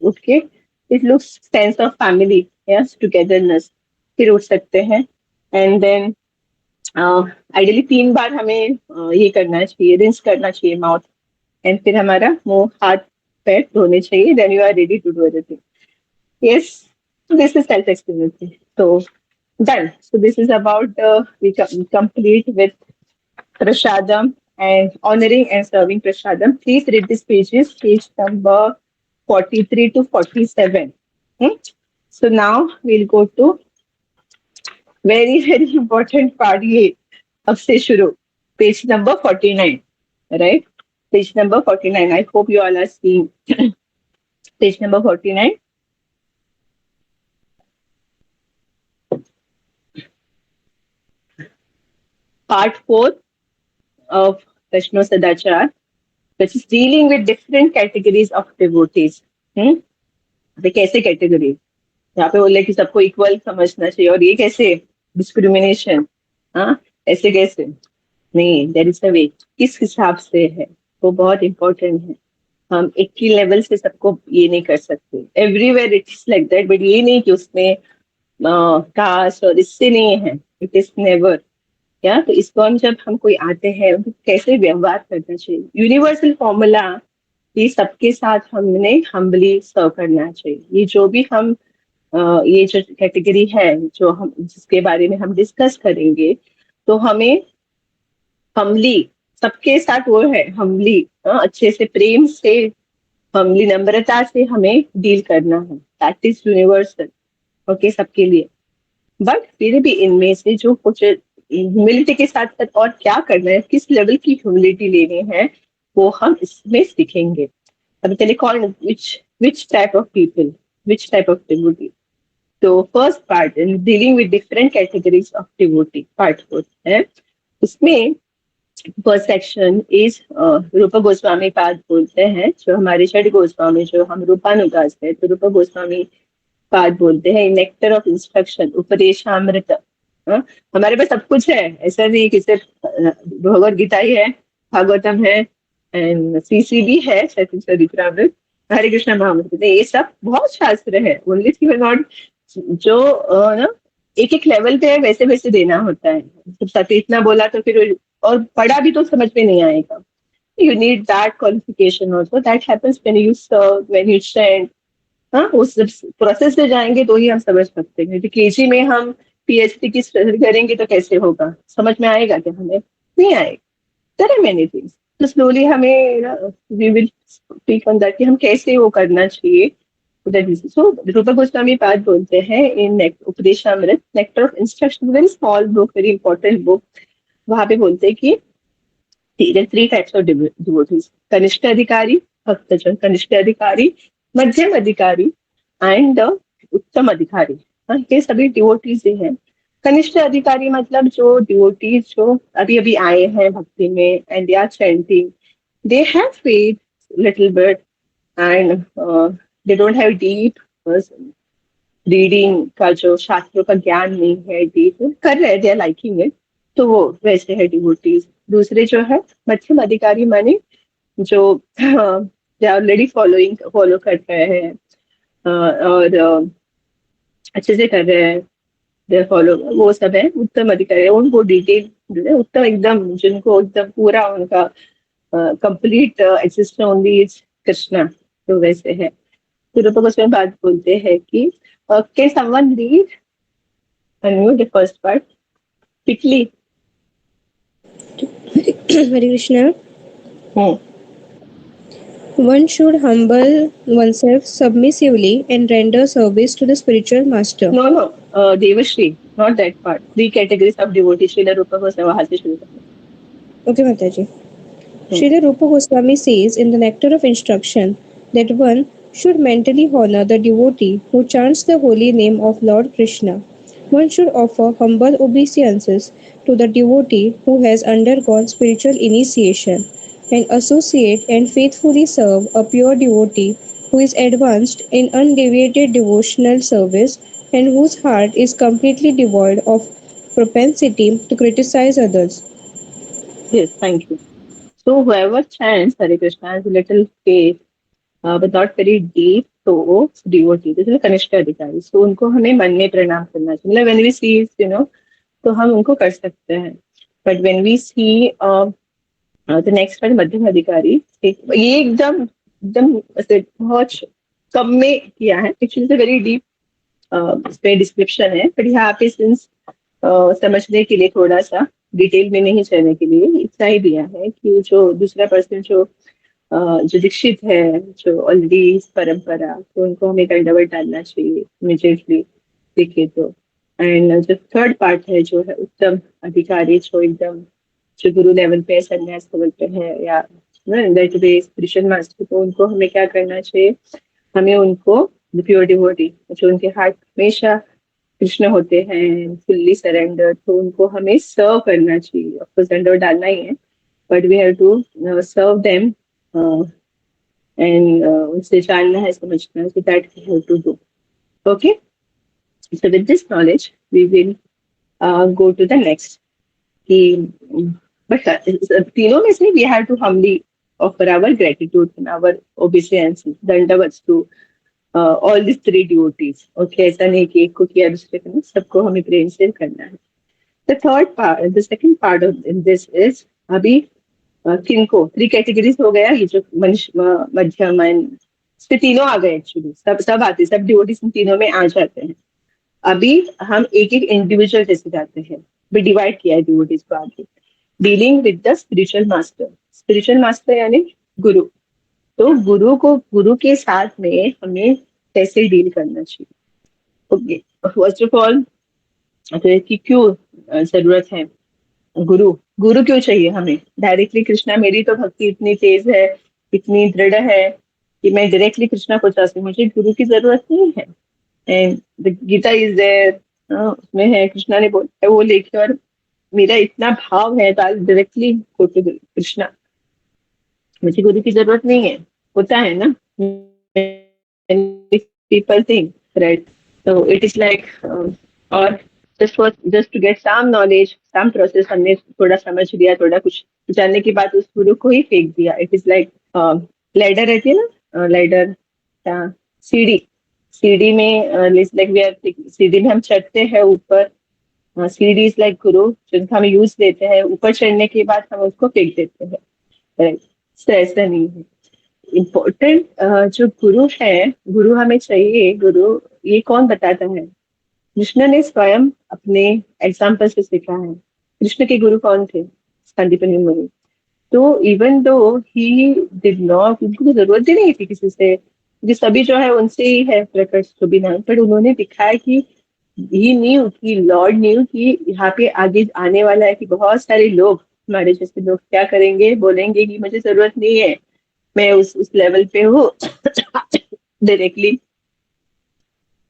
उठ के, it looks sense of family, yes, togetherness, फिर उठ सकते हैं। एंड देन आइडियली 3 बार हमें ये करना चाहिए, रिंस करना चाहिए माउथ, एंड फिर हमारा मुंह हाथ पैर धोने चाहिए, then you are ready to do everything. Yes, so this is self-explanatory. So done. So this is about we complete with prasadam and honoring and serving prasadam. Please read these pages, page number 43 to 47. Hmm? So now we'll go to very very important part. ये अब से शुरू. Page number 49. Right? Page number 49. I hope you all are seeing page number 49. Part 4 of Vaishno Sadachar, which is dealing with different categories of devotees. अभी कैसे कैटेगरी, यहाँ पे बोले कि सबको इक्वल समझना चाहिए, और ये कैसे डिस्क्रिमिनेशन, हाँ ऐसे कैसे नहीं, देयर इज अ वे, किस हिसाब से है वो बहुत इंपॉर्टेंट है. हम एक ही लेवल से सबको ये नहीं कर सकते. Everywhere it is like that, but ये नहीं कि उसमें कास्ट और इससे नहीं है, इट इज नेवर. या तो इसको हम जब हम कोई आते हैं उनको कैसे व्यवहार करना चाहिए, यूनिवर्सल फॉर्मूला, ये सबके साथ हमने हम्बली सर्व करना चाहिए. ये जो भी हम ये जो कैटेगरी है जो हम जिसके बारे में हम डिस्कस करेंगे, तो हमें हम्बली सबके साथ वो है हम्बली, अच्छे से प्रेम से हम्बली नम्रता से हमें डील करना है. दैट इज यूनिवर्सल, ओके, सबके लिए. बट फिर भी इनमें से जो कुछ ह्यूमिलिटी के साथ साथ और क्या करना है, किस लेवल की ह्यूमिलिटी लेनी है, वो हम इसमें सीखेंगे. अभी चलिए कौन which type of people, which type of devotee. तो first part in dealing with different categories of devotee, part 4 है. उसमें फर्स्ट सेक्शन इज रूपा गोस्वामी पाद बोलते हैं, जो हमारे षड गोस्वामी, जो हम रूपानुगास है, तो रूपा गोस्वामी पाद बोलते हैं नेक्टर ऑफ इंस्ट्रक्शन, उपदेशामृत. हमारे पास सब कुछ है, ऐसा नहीं कि सिर्फ भगवद गीता ही है, भागवतम है एंड सीसी है, चरित्रामृत, हरे कृष्ण महामृत, ये सब बहुत शास्त्र है. ओनली थिंग नॉट जो ना एक एक लेवल पे है, वैसे वैसे देना होता है. सत्य इतना बोला तो फिर और पढ़ा भी तो समझ में नहीं आएगा. You need that qualification also. That happens when you serve, when you stand. हाँ, उस प्रोसेस से जाएंगे तो ही हम समझ सकते हैं. केजी में हम पीएचडी की स्टडी करेंगे तो कैसे होगा, समझ में आएगा क्या हमें? नहीं आएगा. There are many things. तो स्लोली हमें we will speak on that कि हम कैसे वो करना चाहिए. सो रूपा गोस्वामी पाद बोलते हैं इन Upadeshamrita, nectar of instruction, very small book, very important book. वहां पे बोलते हैं कि 3 टाइप्स ऑफ डिवोटीज, कनिष्ठ अधिकारी, भक्तजन, कनिष्ठ अधिकारी, मध्यम अधिकारी एंड उत्तम अधिकारी. ये सभी डिवोटीज ही हैं. कनिष्ठ अधिकारी मतलब जो डिवोटीज जो अभी अभी आए हैं भक्ति में and they are chanting, they have faith little bit and they don't have deep reading का, जो शास्त्रों का ज्ञान नहीं है, डीप कर रहे हैं, दे आर लाइकिंग इट, तो वो वैसे है डिवोटीज. दूसरे जो है मध्यम अधिकारी, माने जो दे आर ऑलरेडी फॉलो कर रहे हैं और अच्छे से कर रहे हैं, दे फॉलो, वो सब है. उत्तम अधिकारी उनको डिटेल उत्तम, एकदम जिनको एकदम पूरा उनका complete exist only is Krishna, तो वैसे है. तो रूपा गोस्वामी बात बोलते हैं कि can someone read unmute the first part quickly. Hare Krishna. One should humble oneself submissively and render service to the spiritual master. No, Devashri, not that part. 3 categories of devotees. Srila Rupa Goswami वहाँ से शुरू करते हैं. Okay, Mataji. Srila Rupa Goswami says in the Nectar of Instruction that one should mentally honor the devotee who chants the holy name of Lord Krishna. One should offer humble obeisances to the devotee who has undergone spiritual initiation, and associate and faithfully serve a pure devotee who is advanced in undeviated devotional service and whose heart is completely devoid of propensity to criticize others. Yes, thank you. So whoever chants Hare Krishna has a little faith, but not very deep, तो वो डिवोटी, जैसे कनिष्ठ अधिकारी, तो उनको हमें मन में प्रणाम करना चाहिए. मतलब व्हेन वी सी तो हम उनको कर सकते हैं. But when we see the next madhyam adhikari, ये एकदम एकदम ऐसे बहुत कम में किया है। एक्चुअली वेरी डीप इसमें डिस्क्रिप्शन है, बट यहाँ पे सिंस समझने के लिए थोड़ा सा डिटेल में नहीं चलने के लिए इतना ही दिया है कि जो दूसरा पर्सन जो दीक्षित है, जो ऑलरेडी इस परंपरा, तो उनको हमें दंडवत डालना चाहिए इमीडिएटली देखे तो। एंड जो थर्ड पार्ट है जो है उत्तम अधिकारी, जो एकदम जो गुरु लेवल पे संन्यास लेवल पे है, या दैट वे स्पिरिचुअल मास्टर, तो उनको हमें क्या करना चाहिए, हमें उनको प्योर डिवोटी जो उनके हार्ट हमेशा कृष्ण होते हैं, फुल्ली सरेंडर, तो उनको हमें सर्व करना चाहिए। ऑफकोर्स दंडवत डालना ही है, but we have to serve them and उनसे जानना है, समझना है, so that we have to do. Okay, so with this knowledge we will go to the next कि but तीनों में से we have to humbly offer our gratitude and our obeisance dandavats to all these three devotees. Okay, ऐसा नहीं कि एक को किया दूसरे को नहीं, सबको हमें प्रेम से करना है। The second part of in this is अभी किनको थ्री कैटेगरीज हो गया, ये जो मध्यम इसमें तीनों आ गए एक्चुअली, सब आते, सब डिवोटीज तीनों में आ जाते हैं। अभी हम एक एक इंडिविजुअल जैसे जाते हैं, भी डिवाइड किया है डिवोटीज को आगे। Dealing with the spiritual master, spiritual master यानी गुरु। तो गुरु के साथ में हमें कैसे डील करना चाहिए। ओके, फर्स्ट ऑफ ऑल कि क्यों जरूरत है गुरु, गुरु क्यों चाहिए हमें डायरेक्टली कृष्णा। मेरी तो भक्ति इतनी तेज है, इतनी दृढ़ है कि मैं डायरेक्टली कृष्णा को चाहती हूँ, मुझे गुरु की जरूरत नहीं है। And the Gita is there, उसमें है कृष्णा ने बोला है वो लेके, और मेरा इतना भाव है तो डायरेक्टली गो टू कृष्णा, मुझे गुरु की जरूरत नहीं है। होता है ना, people think, right. So it is like और just to get some knowledge, some process, हमने थोड़ा समझ लिया, थोड़ा कुछ जानने के बाद उस गुरु को ही फेंक दिया। इट इज लाइक लैडर रहती है ना, लैडर सीढ़ी, सीढ़ी में लाइक वी आर, सीढ़ी में हम चढ़ते हैं ऊपर, सीढ़ी इज लाइक गुरु जिनका हम यूज लेते हैं, ऊपर चढ़ने के बाद हम उसको फेंक देते हैं, राइट। तो ऐसा नहीं है। इम्पोर्टेंट जो गुरु है, गुरु हमें चाहिए। गुरु ये कौन बताता है, कृष्ण ने स्वयं अपने एग्जाम्पल से सीखा है। कृष्ण के गुरु कौन थे, संदीपनि मुनि। तो even though he did not, उनको तो जरूरत ही नहीं थी किसी से, क्योंकि सभी जो है उनसे ही है प्रकट जो भी नाम, पर उन्होंने दिखाया कि ही न्यू कि लॉर्ड न्यू कि यहाँ पे आगे आने वाला है, कि बहुत सारे लोग, हमारे जैसे लोग क्या करेंगे, बोलेंगे कि मुझे जरूरत नहीं है, मैं उस लेवल पे हूँ, directly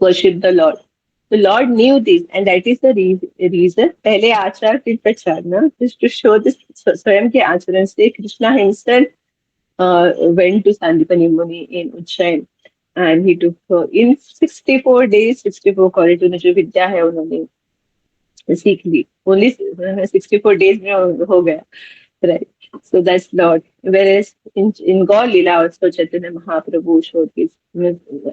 worship the Lord. The Lord knew this, and that is the reason पहले आचार फिर प्रचार ना, just to show this। स्वयं के आचरण से Krishna himself went to Sandipani Muni in Ujjain, and he took in 64 days, 64 college उन्हें जो विद्या है उन्होंने सीख ली, only 64 days में हो गया, right? So that's Lord. Whereas in God Leela also Chaitanya Mahaprabhu showed his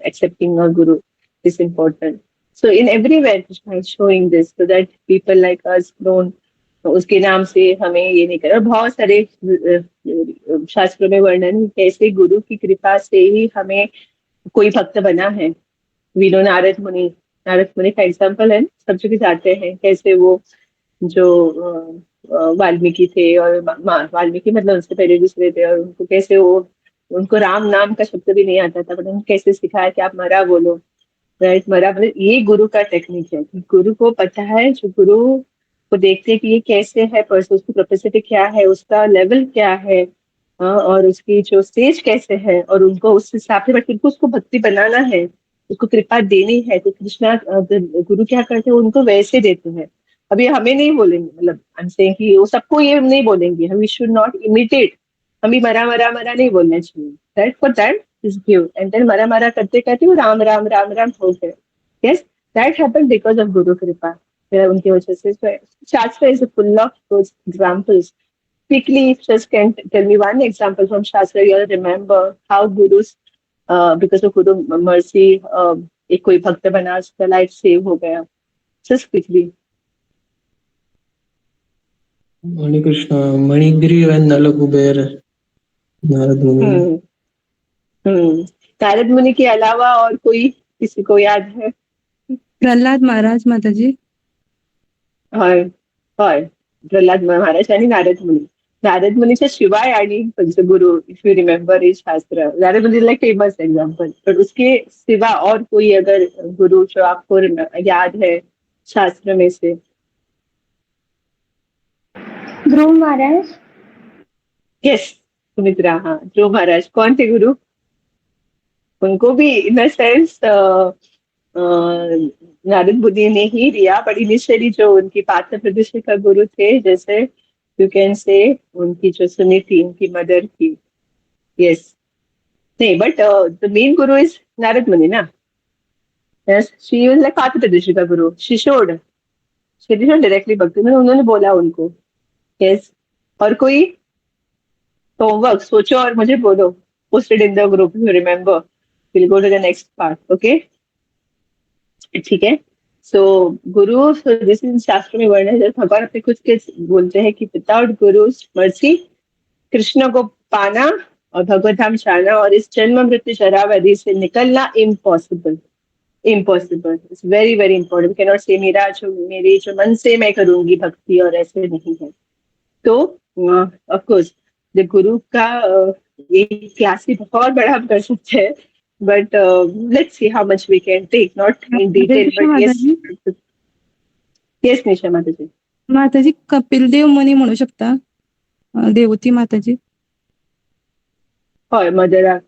accepting a guru is important. So in everywhere Krishna is showing this so that people like us don't उसके नाम से हमें ये नहीं कर। बहुत सारे शास्त्रों में वर्णन है कैसे गुरु की कृपा से ही हमें कोई भक्त बना है। वी नो नारद मुनि, नारद मुनि का एग्जाम्पल है, सब जगह जाते हैं कैसे वो जो वाल्मीकि थे, और वाल्मीकि मतलब उससे पहले दूसरे थे, और उनको कैसे वो, उनको राम नाम का शब्द भी नहीं आता था, बट उनको कैसे सिखाया कि आप मरा बोलो, राइट। मरा मतलब ये गुरु का टेक्निक है। गुरु को पता है, जो गुरु को देखते हैं कि ये कैसे है पर्सन, उसकी कैपेसिटी क्या है, उसका लेवल क्या है, और उसकी जो स्टेज कैसे है, और उनको उस हिसाब से बट उनको उसको भक्ति बनाना है, उसको कृपा देनी है, तो कृष्णा गुरु क्या करते हैं, उनको वैसे देते हैं। अभी हमें नहीं बोलेंगे, मतलब हम से कि वो सबको ये नहीं बोलेंगे, हम वी शुड नॉट इमिटेट, हम भी मरा मरा मरा नहीं बोलना चाहिए, right. For that is give, and then मरा मरा करते करते वो राम राम राम राम हो गए। Yes, that happened because of गुरु कृपा, उनकी वजह से। शास्त्र is full of those examples. Quickly, if just can tell me one example from Shastra, you'll remember how gurus, because of Guru mercy, एक कोई भक्त बना, उसका लाइफ सेव हो गया। Just quickly. Hare Krishna, Manigriv and Nalakuber, Narad Muni. Narad मुनि के अलावा और कोई किसी को याद है? प्रहलाद महाराज माताजी। हय हय प्रल्हाद महाराज आणि नारद मुनीच्या शिवाय आणि पंचगुरु, इफ यू रिमेम्बर इज शास्त्र, नारद मुनि लाइक फेमस एग्जाम्पल, पर उसके सिवा और कोई अगर गुरु जो आपको याद है शास्त्र में से? ध्रुव महाराज। यस सुमित्रा, हाँ ध्रुव महाराज। कौन थे गुरु? उनको भी इन अ सेंस नारद मुनि ने ही दिया, बट इनिशियली जो उनकी पात्र प्रदर्शन का गुरु थे, जैसे यू कैन से उनकी जो सुनी थी, उनकी मदर थी। यस नहीं, but the main Guru is Narad मुनि ना। यस शी वाज लाइक पात्र प्रदर्शन का गुरु। शी डिड डायरेक्टली भक्ति में, उन्होंने बोला उनको। यस और कोई होमवर्क सोचो और मुझे बोलो, posted in the group, you remember. Will go to the next part, okay? ठीक है। सो गुरु, दिस इन शास्त्र में वर्णन है, भगवान अपने खुद के बोलते हैं कि विदाउट गुरु मर्सी कृष्ण को पाना और भगवत धाम जाना और इस जन्म मृत्यु जरा व्याधि से निकलना impossible. It's very very important. Cannot say मेरी जो मन से मैं करूंगी भक्ति, और ऐसे नहीं है। तो ऑफ कोर्स द गुरु का एक क्लास ही बहुत बड़ा हम कर सकते हैं, but let's see how much we can take, not in detail, but yes Nisha Mataji. माताजी कपिल देव मुनी म्हणू शकता, देवती माताजी। Or Madara,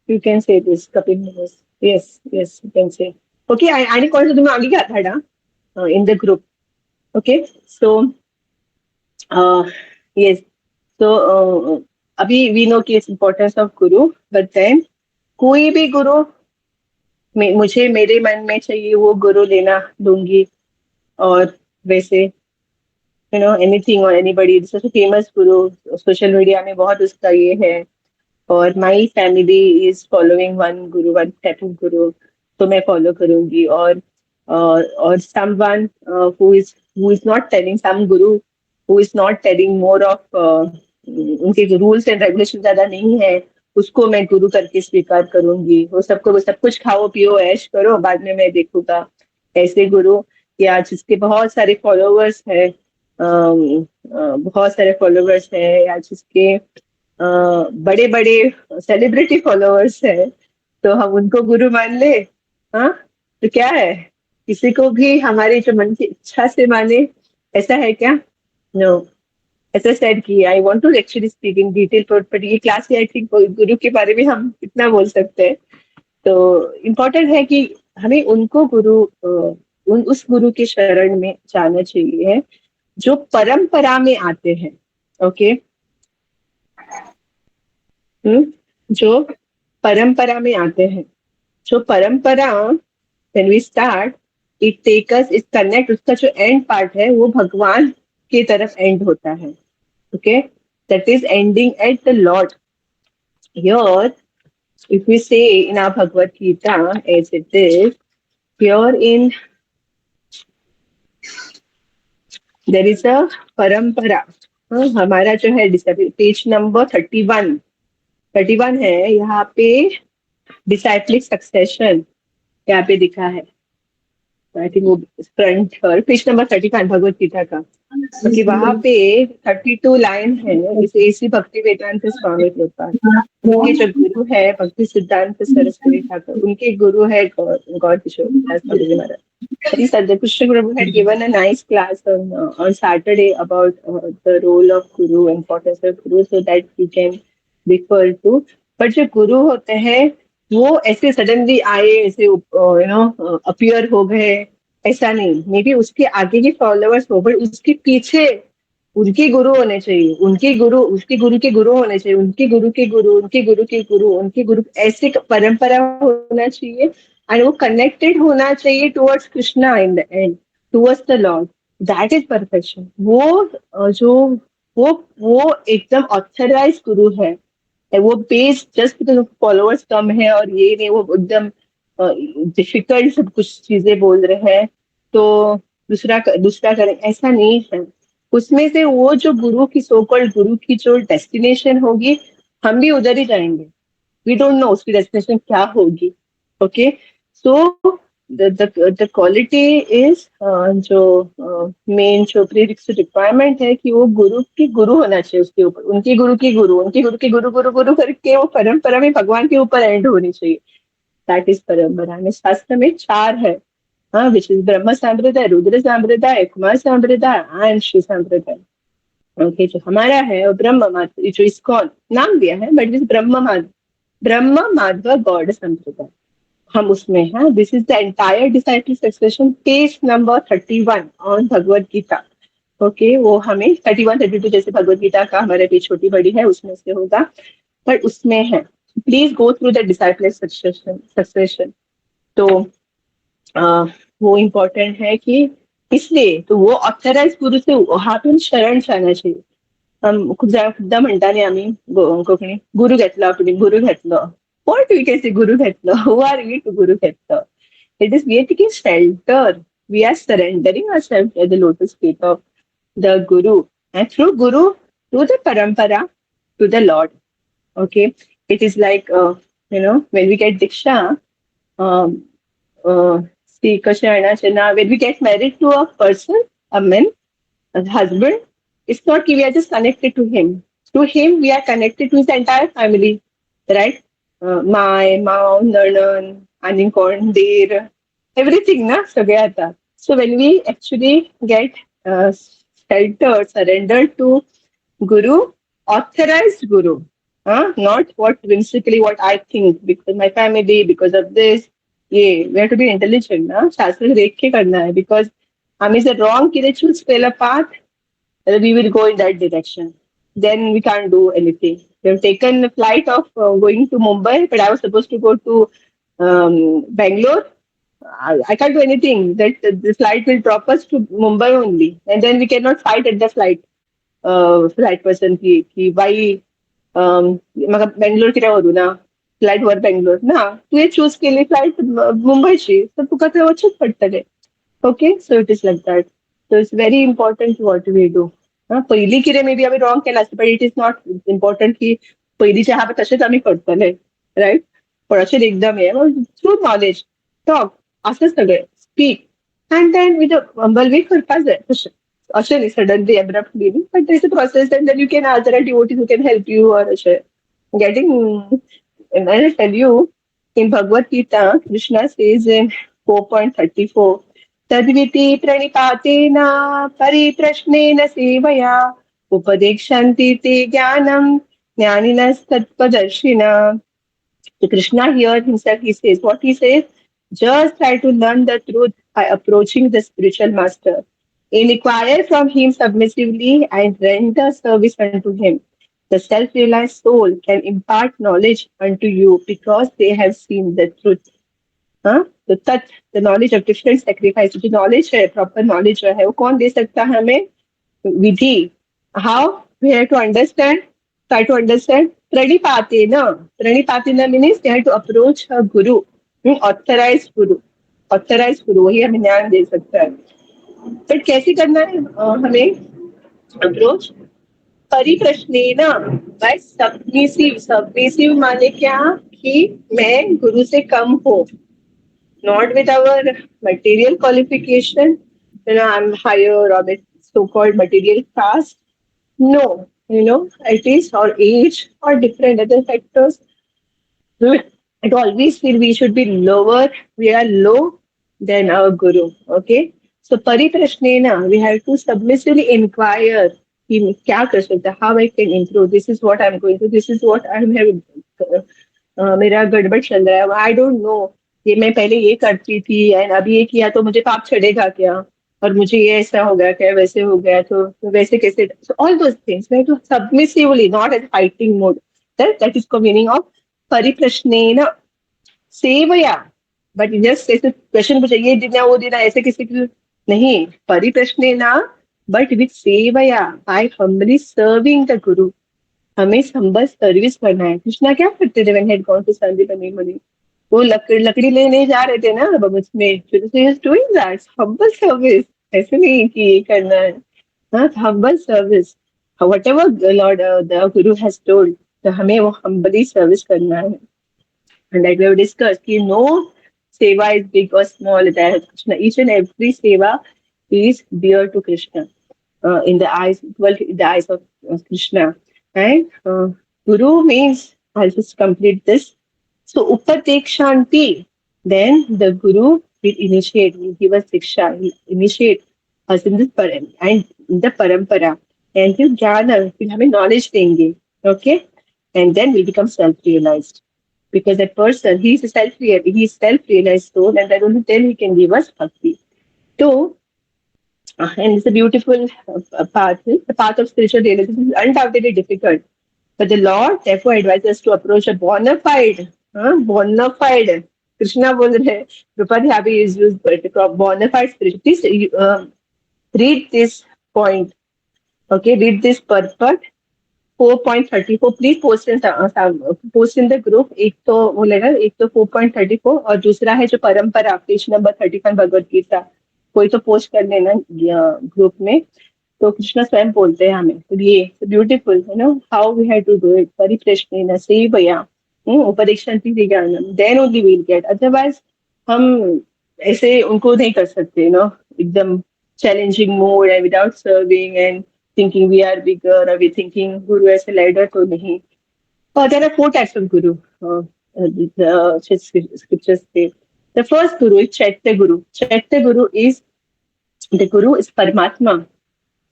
you can say this, Kapil Muni. Yes you can say. Okay, आणि कोण तुम्ही आगे घ्या था in the group. Okay, so yes, so अभी we know कि importance of guru, but then कोई भी गुरु मुझे मेरे मन में चाहिए वो गुरु लेना दूंगी, और वैसे यू नो एनीथिंग और एनीबॉडी, जैसे फेमस गुरु सोशल मीडिया में बहुत उसका ये है, और my family is following one guru, one type of guru, तो मैं फॉलो करूंगी। और someone who is not telling, some guru who is not telling more of, उनके रूल्स एंड रेगुलेशन ज्यादा नहीं है, उसको मैं गुरु करके स्वीकार करूंगी। वो सब कुछ खाओ पियो ऐश करो, बाद में मैं देखूंगा, ऐसे गुरु। या जिसके बहुत सारे फॉलोवर्स है, या जिसके बड़े बड़े सेलिब्रिटी फॉलोवर्स है, तो हम उनको गुरु मान ले? हाँ, तो क्या है, किसी को भी हमारे जो मन की इच्छा से माने, ऐसा है क्या? नो। ऐसा सेड कि I want to actually speak in detail, but ये क्लास में आई थिंक गुरु के बारे में हम कितना बोल सकते हैं। तो इम्पोर्टेंट है कि हमें उनको उस गुरु के शरण में जाना चाहिए जो परंपरा में आते हैं। ओके, जो परंपरा में आते हैं, जो परंपरा when we start it take us, it connect, उसका जो एंड पार्ट है वो भगवान की तरफ एंड होता है। Okay, that is ending at the Lord. Here if we say in our Bhagavad Gita as it is, here in there is a parampara, हमारा जो है पेज नंबर 31 है, यहाँ पे डिसाइप्लिक सक्सेशन यहाँ पे दिखा है। आई थिंक वो फ्रंट पर पेज नंबर 31 भगवत गीता का, क्योंकि वहां पे 32 लाइन है। इसे इसी भक्ति वेदांत स्वामी कृपा, उनके जो गुरु है भक्ति सिद्धांत सरस्वती ठाकुर, उनके गुरु है गौर किशोर महाराज। Sadhguru Krishna Prabhu had given a nice class on Saturday about the role of guru, importance of guru, so that we can refer to. But जो गुरु होते हैं वो ऐसे सडनली आए, ऐसे अपीयर हो गए, ऐसा नहीं। मे बी उसके आगे के फॉलोअर्स हो, बट उसके पीछे उनके गुरु होने चाहिए, उसके गुरु के गुरु होने चाहिए, उनके गुरु के गुरु, उनके गुरु के गुरु, उनके गुरु, ऐसे परंपरा होना चाहिए। एंड वो कनेक्टेड होना चाहिए towards Krishna in the end, towards the Lord. That is perfection. वो एकदम ऑथराइज गुरु है। वो बेस्ड जस्ट बिकॉज फॉलोअर्स कम है और ये नहीं, वो एकदम डिफिकल्ट सब कुछ चीजें बोल रहे हैं तो दूसरा करें, ऐसा नहीं है। उसमें से वो जो गुरु की सो कॉल्ड गुरु की जो डेस्टिनेशन होगी, हम भी उधर ही जाएंगे। वी डोंट नो उसकी डेस्टिनेशन क्या होगी. Okay, so the quality is जो मेन जो प्रीरिक्विजिट रिक्वायरमेंट है कि वो गुरु की गुरु होना चाहिए उसके ऊपर, उनके गुरु की गुरु, उनके गुरु की गुरु गुरु गुरु करके वो परंपरा में भगवान के ऊपर एंड होनी चाहिए. दैट इज परंपरा में. शास्त्र में 4 है, हाँ, विच इज ब्रह्म संप्रदाय, रुद्र संप्रदाय, कुमार संप्रदाय एंड श्री संप्रदाय. ओके, जो हमारा है वो ब्रह्म माधव, जो इस्कॉन नाम दिया है but is Brahma Madhav God संप्रदाय, हम उसमें हैं. This is the entire disciple succession, page number 31 on Bhagavad Gita. Okay, वो हमें 31-32 जैसे भगवत गीता का हमारे पेज छोटी बड़ी है उसमें से होगा, पर उसमें है. Please go through the disciple succession. तो वो इम्पोर्टेंट है कि इसलिए तो वो ऑथराइज गुरु से हातून शरण जाना चाहिए. खुद्दा म्हणटा न्ही आम्ही कोंकणी, गुरु घेतलो आपण, गुरु घेतलो. What we can say Guru Khetla? Who are we to Guru Khetla? It is we are taking shelter. We are surrendering ourselves at the lotus feet of the Guru. And through Guru, through the parampara, to the Lord. Okay? It is like, when we get Diksha, when we get married to a person, a man, a husband, it's not that we are just connected to him. Through him, we are connected to his entire family. Right? माय, माव, नणन, आणि कोण, देर, एव्हरीथिंग ना, सगळे आता. So when we actually get sheltered, surrendered to Guru, authorized Guru, not what I think because my family, because of this. Yeah, we have to be intelligent, ना, शास्त्र देख के करना है, because आम्ही जर wrong केले, choose केलं path, we will go in that direction. Then we can't do anything. We have taken a flight of going to Mumbai, but I was supposed to go to Bangalore. I can't do anything. That the flight will drop us to Mumbai only, and then we cannot fight at the flight person ki why mug Bangalore किती वरू ना, फ्लाइट वर Bangalore ना, तू चूज केली फ्लाइट मुंबईची, तर तुका ते वचूच पडटले. Okay, so it is like that. So it's very important what we do. पहिली कितें मे बी आम्ही रॉंग केला असतं, but it is not important की पहिलीचे आहा तसेच आम्ही करतले, राईट. पण अशें एकदम हे थ्रू नॉलेज टॉक असं सगळें speak and then with humble way करपाक जाय. अशें न्ही suddenly abruptly, but there is a process and then you can ask their devotees who can help you or अशें getting. I tell you in Bhagavad Gita Krishna says in 4.34 तद्विति प्रणिपातेन परिप्रश्नेन सेवया उपदेक्षन्ति ते ज्ञानं ज्ञानिनस्तत्त्वदर्शिनः. So Krishna here himself, he says, what he says, just try to learn the truth by approaching the spiritual master. Inquire from him submissively and render service unto him. The self-realized soul can impart knowledge unto you because they have seen the truth. तो तत् the knowledge of different sacrifice, जो नॉलेज है, प्रॉपर नॉलेज जो है, वो कौन दे सकता है हमें? विधि. How we have to understand, try to understand. प्रणिपातेन means they have to approach a guru, authorised गुरु वही हमें ज्ञान दे सकता है. बट कैसे करना है हमें अप्रोच? परिप्रश्नेन, बाय सबमिसिव माने क्या कि मैं गुरु से कम हूँ. Not with our material qualification, I'm higher or with so-called material caste. No, it is our age or different other factors. It always feel we should be lower. We are low than our guru. Okay, so pariprashnena, we have to submissively inquire. क्या कर सकता है? How I can improve? This is what I'm going through. This is what I'm having. मेरा गड़बड़ चल रहा है. I don't know. ये मैं पहले ये करती थी एंड अभी ये किया तो मुझे पाप चढ़ेगा क्या, और मुझे ये ऐसा हो गया क्या, वैसे हो गया तो वैसे कैसे. So all those things we have to submissively, not as fighting mode. That is the meaning of परिप्रश्नेन सेवया. बट जस्ट ऐसे क्वेश्चन पूछे, ये देना वो देना, ऐसे किसी की नहीं. परिप्रश्नेन बट विथ सेवया, बाय हम्बली सर्विंग द गुरु. हमें हम्बल सर्विस करना है. कृष्णा क्या करते थे when he had gone to Sandipani Muni? वो लकड़ी लेने जा रहे थे ना उसमें, डूइंग दैट हम्बल सर्विस. ऐसे नहीं कि ये करना है, humble service. Whatever the Lord the Guru has told, तो हमें वो हम्बली सर्विस करना है. and that we have discussed कि no seva is big or small. That Krishna, each and every seva is dear to Krishna, in the eyes, well, in the eyes of Krishna. And Guru means, I'll just complete this. So Upatek Shanti, then the Guru will initiate, will give us Diksha, will initiate us in this and in the parampara, and he'll gather, will have a knowledge देंगे, okay, and then we become self-realized. Because that person, he is self-realized soul, and that only then he can give us bhakti. So, and it's a beautiful path. The path of spiritual realization is undoubtedly difficult, but the Lord therefore advises us to approach a bona fide. Krishna बोल रहे हैं, Prabhupada यहाँ पे is used bona fide spiritual. Please read this point. Okay, read this purport. 4.34. Please post in the group. एक तो बोलेगा, एक तो 4.34 और दूसरा है जो परंपरा, पेज नंबर 35 भगवत गीता. कोई तो पोस्ट कर लेना ग्रुप में. तो कृष्ण स्वयं बोलते हैं हमें. तो ये beautiful, you know how we have to do it. परिप्रश्नेन सेवया उपदेक्षन्ति ज्ञानम, then only we will get. Otherwise हम ऐसे उनको नहीं कर सकते, यू नो, एकदम challenging mode and without serving and thinking we are bigger, or we thinking Guru as a leader, to nahi. There are 4 types of Guru. The scriptures say. The first Guru is Chaitya Guru. Chaitya Guru is, the Guru is Paramatma.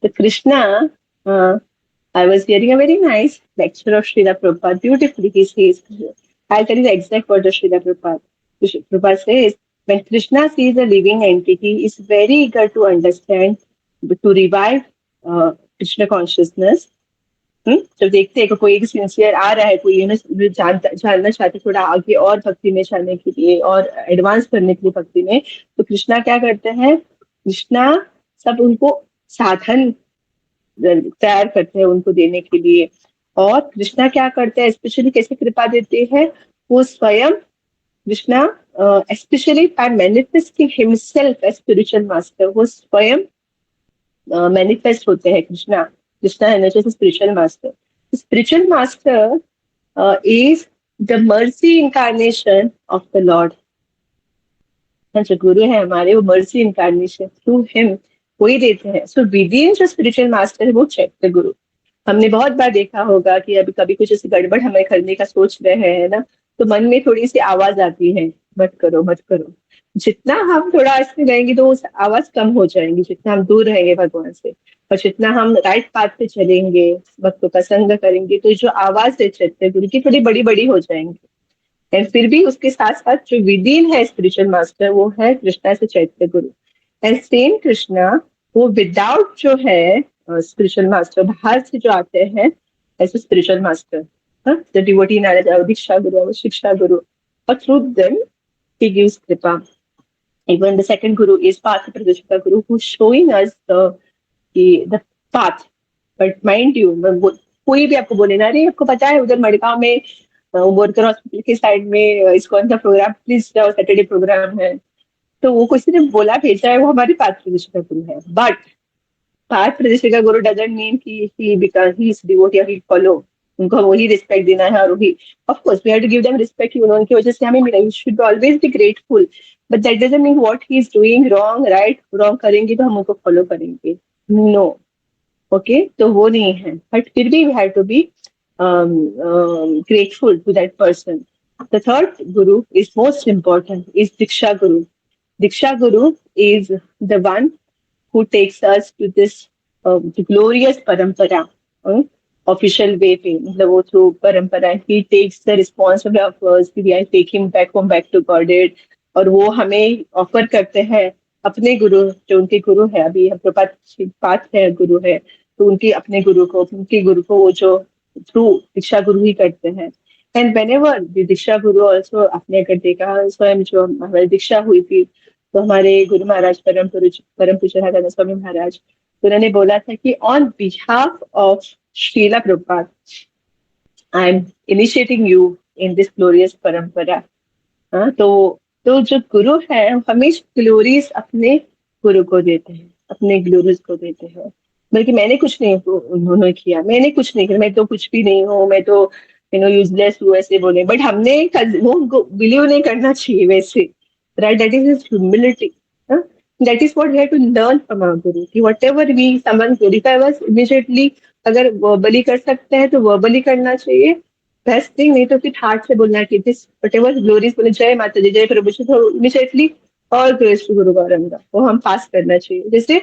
The Krishna, I was hearing a very nice lecture of Srila Prabhupada. Beautifully he says, I'll tell you the exact word of Srila Prabhupada. Prabhupada says, when Krishna sees a living entity, he is very eager to understand, to revive Krishna consciousness. जब देखते हैं कि कोई एक सिंसियर आ रहा है, कोई जानना चाहते थोड़ा आगे और भक्ति में जाने के लिए और एडवांस करने के लिए भक्ति में, तो कृष्णा क्या करते हैं? कृष्णा सब उनको साधन तैयार करते हैं उनको देने के लिए. और कृष्णा क्या करते हैं, स्पेशली कैसे कृपा देते हैं? वो स्वयं Krishna specially by manifesting himself as spiritual master, वो स्वयं मैनिफेस्ट होते हैं. Krishna energy is spiritual master. Spiritual master is the mercy incarnation of the lord. जो गुरु है हमारे, वो मर्सी इनकारनेशन थ्रू हिम वही देते हैं. सो विदिन जो स्पिरिचुअल मास्टर है वो चैत्य गुरु. हमने बहुत बार देखा होगा कि अभी कभी कुछ ऐसी गड़बड़ हमें करने का सोच रहे हैं ना, तो मन में थोड़ी सी आवाज आती है, मत करो मत करो. जितना हम थोड़ा इसमें रहेंगे तो उस आवाज कम हो जाएंगी, जितना हम दूर रहेंगे भगवान से. और जितना हम राइट पाथ पे चलेंगे, भक्तों का संग करेंगे, तो जो आवाज है चैत्य गुरु की थोड़ी बड़ी बड़ी हो जाएंगी. एंड फिर भी उसके साथ साथ जो विदिन है स्पिरिचुअल मास्टर, वो है कृष्णा से चैत्य गुरु. एंड सेम कृष्णा वो विदाउट जो है स्पिरिचुअल मास्टर, बाहर से जो आते हैं ऐसे spiritual master, the devotee Narad, दीक्षा गुरु, शिक्षा गुरु, और through them he gives kripa. Even the second guru is Path Pradeshika Guru, who's showing us the path. But mind you, कोई भी आपको बोले ना, अरे आपको पता है उधर मड़गांव में बोरकर हॉस्पिटल के साइड में इस्कॉन का प्रोग्राम, प्लीज जाओ, सैटरडे प्रोग्राम है, तो वो किसी ने बोला भेजा है, वो हमारे पाथ प्रदेशिका गुरु है. But path pradeshika guru doesn't mean कि because he is devotee he follow, उनको वही रिस्पेक्ट देना है. और वही of course we have to give them respect, उनकी वजह से हमें मिला. We should always be grateful, but that doesn't mean what he is doing wrong, right. Wrong करेंगे तो हम उनको फॉलो करेंगे, नो. ओके, तो वो नहीं है. बट फिर भी we have to be grateful to that person. The third guru is most important, is Diksha Guru. Diksha Guru is the one who takes us to this glorious parampara, official way पे, मतलब वो through parampara he takes the responsibility of us, we take him back home, back to Godhead. और वो हमें ऑफर करते हैं अपने गुरु, जो उनके गुरु है. अभी हम पाठ है गुरु है, तो उनके अपने गुरु को वो जो थ्रू दीक्षा गुरु ही करते हैं. And whenever the Diksha Guru also, आपने अगर देखा स्वयं जो हमारी दीक्षा हुई थी, तो हमारे गुरु महाराज परम पूज्य राधा स्वामी महाराज, तो उन्होंने बोला था कि on behalf of Srila Prabhupada I am initiating you in this glorious parampara. तो जो गुरु है हमेशा ग्लोरीज अपने गुरु को देते हैं, अपने ग्लोरीज को देते हैं. बल्कि मैंने कुछ नहीं उन्होंने किया, मैंने कुछ नहीं किया, मैं तो कुछ भी नहीं हूँ, मैं तो यूजलेस वो ऐसे बोले, बट हमने वो बिलीव नहीं करना चाहिए वैसे, right? That is humility. That is what we have to learn from our guru कि whatever we someone glorify us immediately, अगर वर्बली कर सकते हैं तो वर्बली करना चाहिए, बेस्ट थिंग. नहीं तो फिर हार्ट से बोलना चाहिए, दिस वट एवर ग्लोरीज बोले, जय माता दी, जय प्रभु जी, तो इमीडिएटली और ग्रेस टू गुरु गौरंगा वो हम पास करना चाहिए. जैसे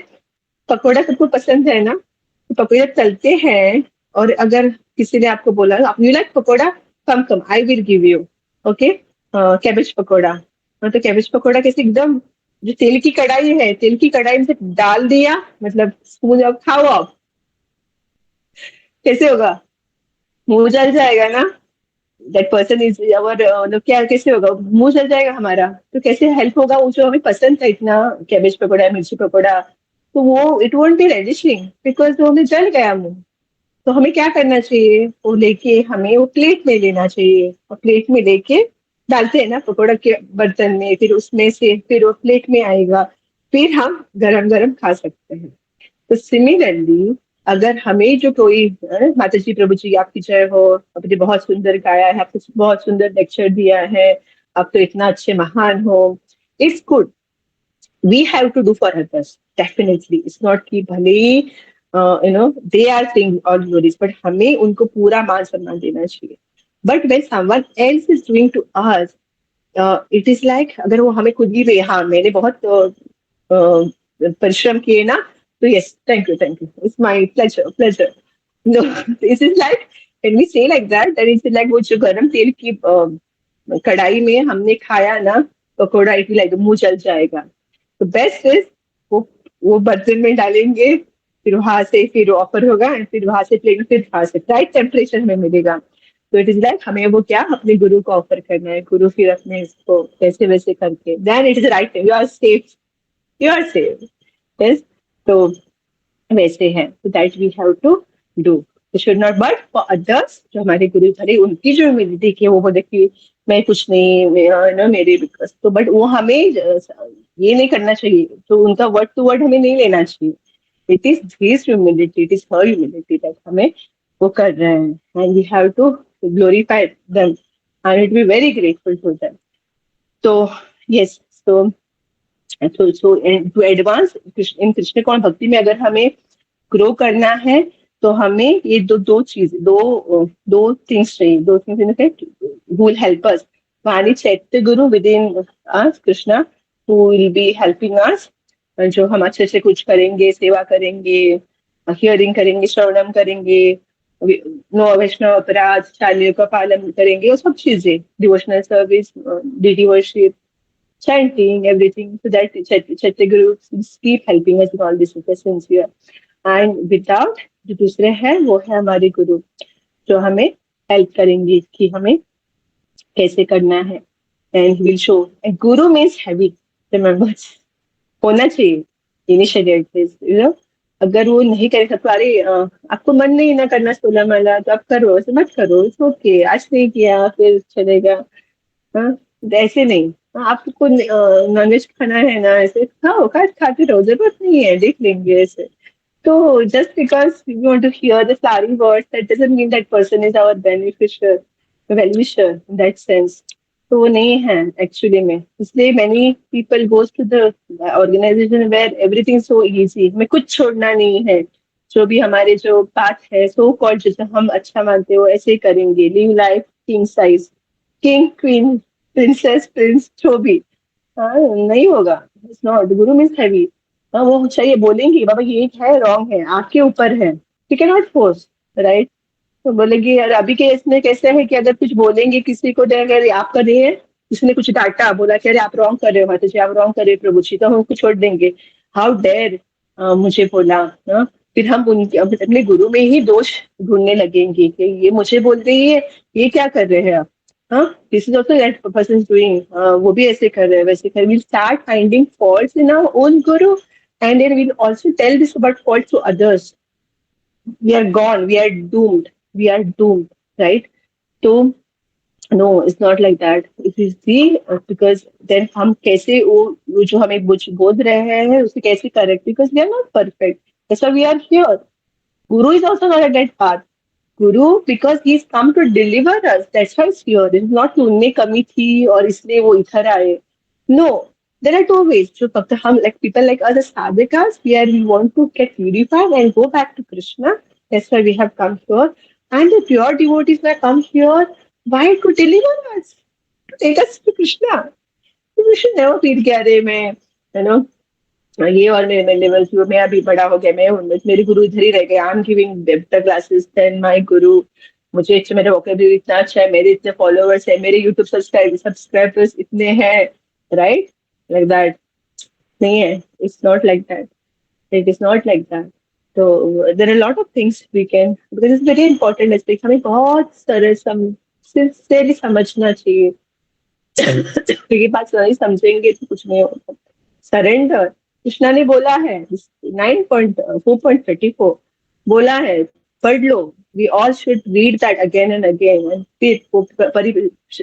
पकौड़ा सबको पसंद है ना, तो पकौड़ा तलते हैं, और अगर किसी ने आपको बोला आप you like pakora, come come I will give you, okay, cabbage pakora. तो कैबेज पकौड़ा कैसे एकदम, जो तेल की कढ़ाई है, तेल की कढ़ाई में से डाल दिया, मतलब स्पून अब खाओ आप, कैसे होगा? मुंह जल जाएगा ना. दैट पर्सन इज अवर, मतलब क्या कैसे होगा, मुंह जल जाएगा हमारा. तो कैसे हेल्प होगा? वो जो हमें पसंद था इतना, कैबेज पकौड़ा, मिर्ची पकौड़ा, तो वो इट वोंट बी रेडिशिंग बिकॉज वो हमें जल गया मुंह. तो हमें क्या करना चाहिए? वो लेके हमें वो प्लेट में लेना चाहिए, और प्लेट में लेके डालते हैं ना पकौड़ा के बर्तन में, फिर उसमें से फिर वो प्लेट में आएगा, फिर हम गरम गरम खा सकते हैं. तो सिमिलरली अगर हमें जो कोई, माता जी प्रभु जी आपकी जय हो, आपने बहुत सुंदर गाया है, आपने बहुत सुंदर लेक्चर दिया है, आप तो इतना अच्छे महान हो, it's good, we have to do for others definitely. It's not कि भले ही they are sing all glories, but हमें उनको पूरा मान सम्मान देना चाहिए. But when someone else is doing to us, it is like अगर वो हमें खुद ही, हाँ मैंने बहुत परिश्रम किए ना, तो yes, thank you, it's my pleasure. No, this is like when we say like that, that is like वो जो गरम तेल की कढ़ाई में हमने खाया ना पकौड़ा, इट लाइक मुंह जल जाएगा. तो बेस्ट इज वो बर्तन में डालेंगे, फिर वहां से फिर ऑफर होगा, एंड फिर वहां से प्लेट, फिर वहां से राइट टेम्परेचर में मिलेगा. तो इट इज लाइक हमें वो क्या अपने गुरु को ऑफर करना है, गुरु फिर अपने इसको वैसे वैसे करके, then it is right, you are safe, you are safe. Yes, तो वैसे है, तो that we have to do. Should not, but for others जो हमारे गुरु भरे, उनकी जो ह्यूमिलिटी की वो बोले कि मैं कुछ नहीं, ना मेरे बिकॉज, तो बट वो हमें ये नहीं करना चाहिए, तो उनका वर्ड टू वर्ड हमें नहीं लेना चाहिए. It is his humility, it is her humility that हमें वो कर रहे हैं, and we have to glorify them and it be very grateful to them. तो yes, so to advance in Krishna कौन भक्ति में अगर हमें ग्रो करना है, तो हमें ये दो चीज, दो थिंग्स चाहिए. दो things in fact who will help us. One is चैत्य गुरु within us, Krishna, who will be helping us, जो हम अच्छे से कुछ करेंगे, सेवा करेंगे, हियरिंग करेंगे, श्रवणम करेंगे, नो वैष्णव अपराध, चालियों का पालन करेंगे, वो सब चीजें, devotional service, DD worship, chanting, everything. So that Chaitya Guru keep helping us in all this sincere. And without जो दूसरे हैं वो है हमारे गुरु, जो हमें हेल्प करेंगे कि हमें कैसे करना है. And will show. And Guru means heavy, remember, होना चाहिए इनिशिएटिव. अगर वो नहीं करेगा तो अरे आपको मन नहीं ना करना सोलह माला, तो आप करो, ऐसे मत करो, इट्स ओके, आज नहीं किया फिर चलेगा. हाँ, ऐसे नहीं. आपको नॉनवेज खाना है ना, ऐसे खाओ, खाते रहो, जरूरत नहीं है, देख लेंगे ऐसे. तो just because you want to hear the flowering words, that doesn't mean that person is our beneficiary, wellwisher in that sense. तो वो नहीं है एक्चुअली में. इसलिए many people goes to the organization where everything so easy, में कुछ छोड़ना नहीं है. जो भी हमारे जो पाथ है, सो कॉल्ड, जैसे हम अच्छा मानते हो ऐसे ही करेंगे, live life king size, king queen princess Prince, जो भी. नहीं होगा. It's not, Guru means heavy. वो चाहिए, बोलेंगे बाबा ये है, रॉन्ग है, आपके ऊपर है, you can not force, right. तो बोलेंगे यार अभी के इसमें कैसे है कि अगर कुछ बोलेंगे किसी को, अगर आप कर रहे हैं, किसी ने कुछ डांटा, बोला कि अरे आप रॉन्ग कर रहे हो माता जी, आप रॉन्ग कर रहे हो प्रभु जी, तो हम उनको छोड़ देंगे. हाउ डेयर मुझे बोला. फिर हम उनके अपने गुरु में ही दोष ढूंढने लगेंगे कि ये मुझे बोल रही है, ये क्या कर रहे हैं आप. This is also that person is doing. वो भी ऐसे कर रहे हैं, वैसे कर. We'll start finding faults in our own guru, and then we'll also tell this about faults to others. We are gone. We are doomed. We are doomed, right? So no, it's not like that. It is because then हम कैसे वो जो हमें बोध रहे हैं उसे कैसे correct, because we are not perfect. That's why we are here. Guru is also not at that path. Guru because he's come to deliver us. That's why it's here. It's not कि उनमें कमी थी और इसलिए वो इधर आए. No, there are two ways. जो फक्त हम like people like us as sadhakas, where we want to get purified and go back to Krishna. That's why we have come here. And the pure devotees have come here. Why? To deliver us, to take us to Krishna. We should never feel कि अरे मैं, you know, ये और मेरे लेवल की मैं अभी बड़ा हो गया, मैं मेरे गुरु इधर ही रह गए. I am giving better classes than my guru. मुझे मेरा वोकेबलरी इतना अच्छा है, मेरे इतने फॉलोअर्स है, मेरे यूट्यूब सब्सक्राइबर्स इतने हैं, राइट? लाइक दैट नहीं है. It's not like that. It is not like that. तो there are lot of things we can, because it's very important aspect. हमें बहुत सरल सिंसियरली समझना चाहिए. ये बात नहीं समझेंगे तो कुछ नहीं होगा. सरेंडर कृष्णा ने बोला है 9.4.34 बोला है, पढ़ लो. We all should read that again and again. And फिर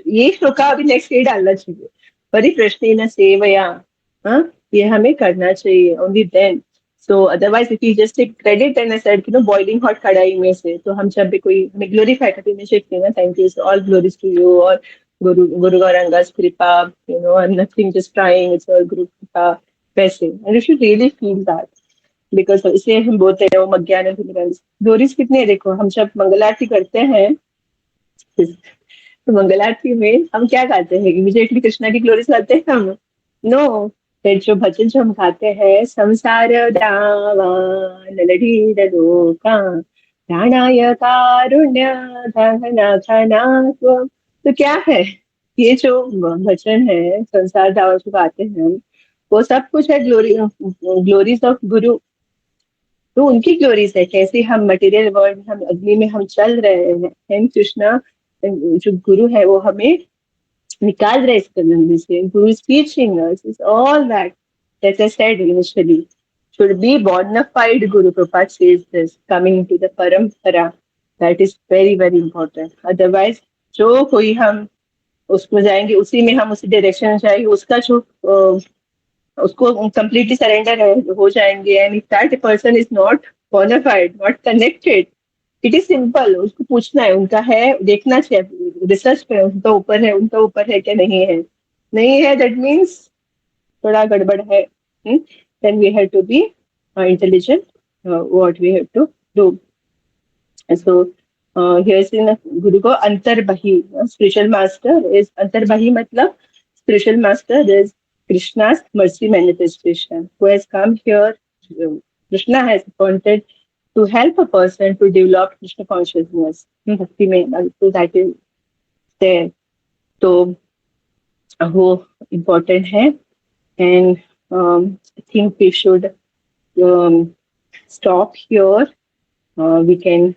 ये श्लोका अभी नेक्स्ट ये डालना चाहिए, परिप्रश्नेन सेवया. हाँ, ये हमें करना चाहिए. Only then. So otherwise if you just take credit and said कि नो बॉइलिंग हॉट कढ़ाई में से, तो हम जब भी कोई हमें ग्लोरीफाई करते हैं शिफ्ट ना, thank you, all glories to you, और गुरु गौरंगा's कृपा, you know, and nothing, just trying, it's all guru कृपा वैसे. And you should really feel that, because इसलिए हम बोलते हैं वो मज्ञान ग्लोरीज कितने. देखो हम जब मंगल आरती करते हैं तो मंगल आरती में हम क्या गाते हैं? इमीडिएटली कृष्णा की ग्लोरीज गाते हैं हम? नो. जो भजन जो हम गाते हैं, संसार दावा नलढ़ी लोका प्राणाय कारुण्य धना धना, तो क्या है ये जो भजन है, संसार दावा जो गाते हैं हम, वो सब कुछ है ग्लोरीज ऑफ गुरु. तो उनकी ग्लोरीज है. कैसे हम मटेरियल वर्ल्ड में, हम अग्नि में हम चल रहे हैं, एंड कृष्णा जो गुरु है वो हमें निकाल रहे इस गंदगी से. गुरु is teaching us is all that. That I said initially, should be bona fide Guru. Prabhupada says this, coming to the parampara. That is very very important. Otherwise जो कोई हम उसमें जाएंगे, उसी में हम उसी डायरेक्शन में जाएंगे, उसका जो उसको completely सरेंडर हो जाएंगे. And if that person is not bonafide, not connected, it is simple. उसको पूछना है, उनका है, देखना चाहिए, रिसर्च करें उनका ऊपर है क्या, नहीं है, दैट मीन्स थोड़ा गड़बड़ है. Then we have to be intelligent what we have to do. So here's in Guru को अंतर्बही. Spiritual master is अंतर्बही, मतलब spiritual master is Krishna's mercy manifestation who has come here. Krishna has appointed to help a person to develop Krishna consciousness. भक्ति में, so that is there. तो वो important है. And I think we should stop here. We can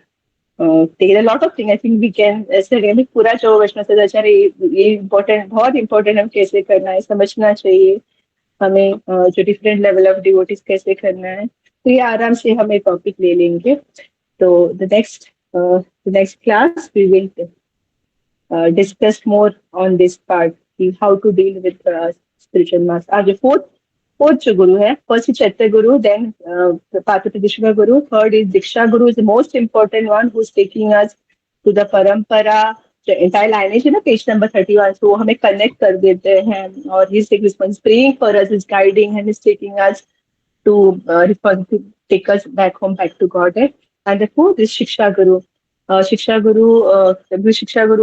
take a lot of things. I think we can ऐसे हमें पूरा जो वैष्णव सदाचार ये इम्पोर्टेंट, बहुत इम्पोर्टेंट, हम कैसे करना है समझना चाहिए हमें. जो डिफरेंट लेवल ऑफ डिवोटीज कैसे करना है, तो ये आराम से हम एक टॉपिक ले लेंगे. तो the next class we will discuss more on this part, how to deal with spiritual master. आज फोर्थ जो गुरु है, फर्स्ट इज चैत्य गुरु, देन पात्र गुरु, third is diksha guru, is the most important one who is taking us to the parampara. Entire lineage है ना, पेज नंबर 31, so वो हमें कनेक्ट कर देते हैं. और he is praying for us, is guiding and is taking us to take us back home, back to Godhead. And the fourth is शिक्षा गुरु. शिक्षा गुरु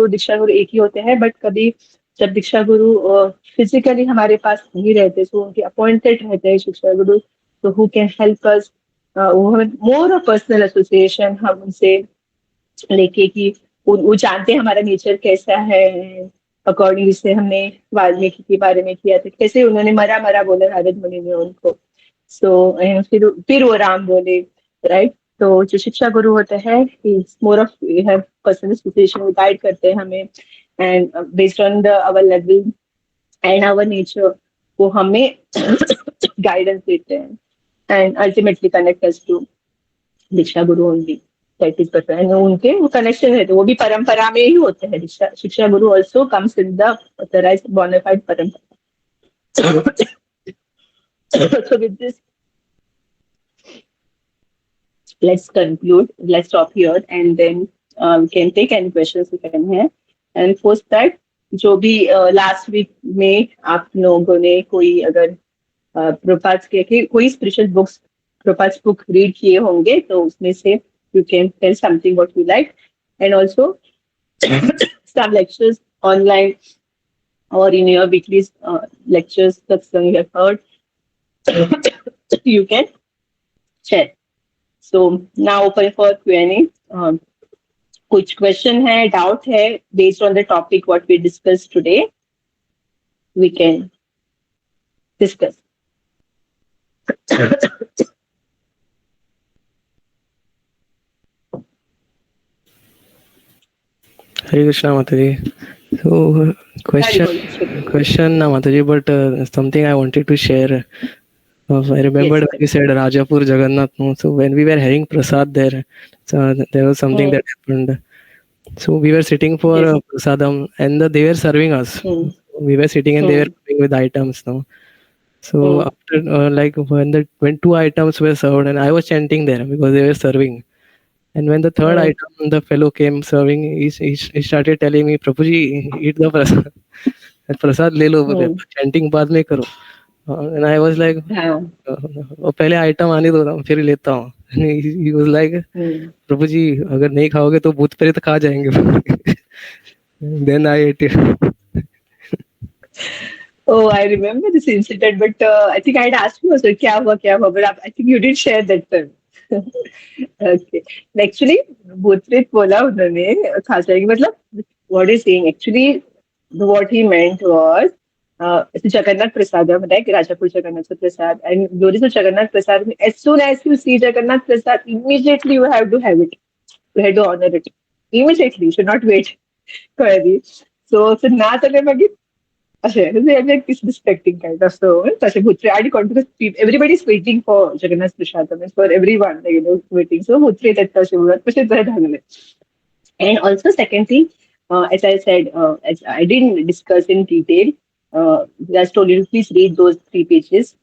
दीक्षा गुरु एक ही होते हैं, बट कभी जब दीक्षा गुरु फिजिकली हमारे पास नहीं रहते, तो उनके अपॉइंटेड रहते हैं शिक्षा गुरु, तो who can help us, more of personal association हम उनसे लेके कि वो जानते हैं हमारा नेचर कैसा है. अकॉर्डिंग से हमने वाल्मीकि के बारे में किया था, कैसे उन्होंने मरा बोला नारद मुनि ने उनको. सो फिर वो राम बोले, राइट. तो जो शिक्षा गुरु होते हैं, मोर ऑफ पर्सनल एसोसिएशन, वो गाइड करते हैं हमें, and based on our level and our nature, वो हमें guidance देते हैं and ultimately connect us to Diksha Guru only. That is better. And उनके वो connection है, तो वो भी परंपरा में ही होते हैं. शिक्षा गुरु also comes in the authorized bona fide परंपरा. So with this, let's conclude. Let's stop here, and then can take any questions you can have. And post that, जो भी लास्ट वीक में आप लोगों ने कोई अगर प्रपात के कोई स्पिरिचुअल बुक्स प्रपात बुक रीड किए होंगे तो उसमें से you can tell something what you like and also some lectures online or in your weekly lectures that you have heard you can share. So now open for Q&A. कुछ क्वेश्चन है डाउट है based on the topic what we discuss today we can discuss. Hare Krishna Mataji. So question na Mataji, but something I wanted to share. I remembered when you said Rajapur Jagannath. So when we were having prasad there, so there was something that happened. So we were sitting for prasadam and they were serving us. We were sitting and they were coming with items. No? So after when two items were served and I was chanting there because they were serving. And when the third item, the fellow came serving, he started telling me, Prabhuji, eat the prasad. Prasad le lo, chanting baad mein karo. And I was like, पहले आइटम आने दो फिर लेता हूँ. He was like, प्रभु जी अगर नहीं खाओगे तो भूत प्रेत खा जाएंगे. Then I ate it. Oh, I remember this incident, but I think I'd asked you also, क्या हुआ, but I think you didn't share that time. Okay. Actually, भूत प्रेत बोला उन्होंने खा जाएंगे मतलब what he's saying actually what he meant was Jagannath Prasadam, like Rajapur Jagannath Prasad, and Glories of Jagannath Prasad. As soon as you see Jagannath Prasad, immediately you have to have it. You have to honor it. Immediately, you should not wait. So na tale magi. They're like disrespecting kind of. So everybody's waiting for Jagannath Prasadam. It's for everyone, waiting. So and also second thing, as I said, as I didn't discuss in detail. Just told you to please read those 3 pages.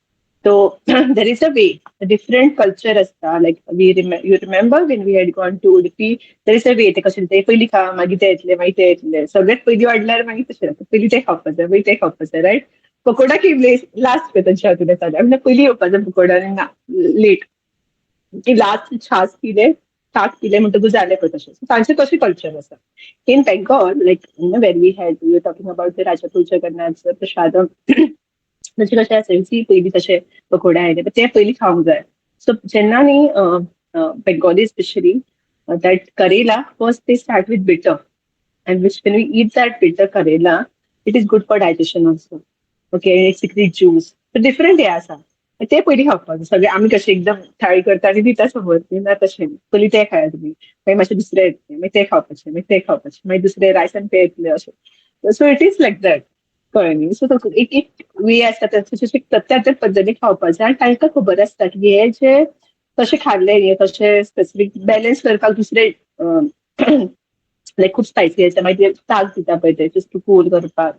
So there is a way, a different culture asta. Like you remember when we had gone to Udupi, there is a way. Te कशें ते पहिली खा, मागीर ते येतले, मागीर ते येतले. सगळ्यात पहिली वाडल्यार मागीर तशें जाता. पहिली ते खावपाचें, मागीर ते खावपाचें, रायट? पकोडा केले लास्ट पे तांच्या हातून येताले. आमी पहिली येवपाचें पकोडा आनी ना लेट. लास्ट छास पिले, ताक पिले म्हणटकूच जालें पळय तशें. सो तांचें तशें कल्चर आसा. In Bengal, like when we were talking about the Rajapur Jagannath Prasadam, तशें कशें आसा सी पयलीं तशें पकोडा आयले ते पयलीं खावंक जाय. सो जेन्ना न्ही Bengali specially that Karela, first they start with bitter, and which when we eat that bitter Karela, it is good for digestion also. Okay, and it secretes juice. So different आहे असा. ते पयलीं खावपाक सगळे आमी कशें एकदम थाळी करता आनी दिता समोर ना तशें पयलीं ते खाया तुमी मागीर मातशें दुसरें येतलें मागीर ते खावपाचें मागीर दुसरें रायसान पे येतलें अशें. सो इट इज लायक दॅट कळ्ळें न्ही. सो एक एक वे आसता त्या पद्दतीन खावपाचें आनी तांकां खबर आसता की हे जे तशें खाल्लें न्ही तशें स्पेसिफीक बॅलन्स करपाक दुसरें लायक खूब स्पायसी आसा मागीर ताक दिता पळय ते जस्ट टू कूल करपाक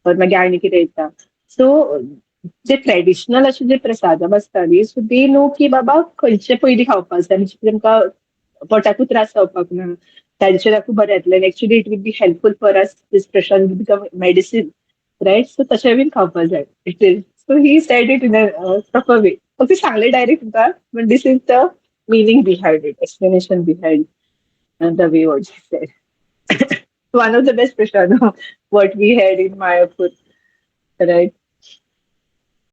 मागीर आनी कितें येता. सो जे ट्रेडिशनल अशें जे प्रसादम आसता न्ही सो दे नो की बाबा खंयचे पयलीं खावपाक जाय म्हणजे तेमकां पोटाकूच त्रास जावपाक ना तांचे लागू बरें येतलें. Actually it will be helpful for us this प्रशांत बिकम मेडिसीन रायट. सो तशें बीन खावपाक जाय it is. So he said it in a proper way. Okay सांगलें डायरेक्ट तुका but this is the meaning behind it, explanation behind the way what she said. One of the best prashadam what we had in Mayapur, right?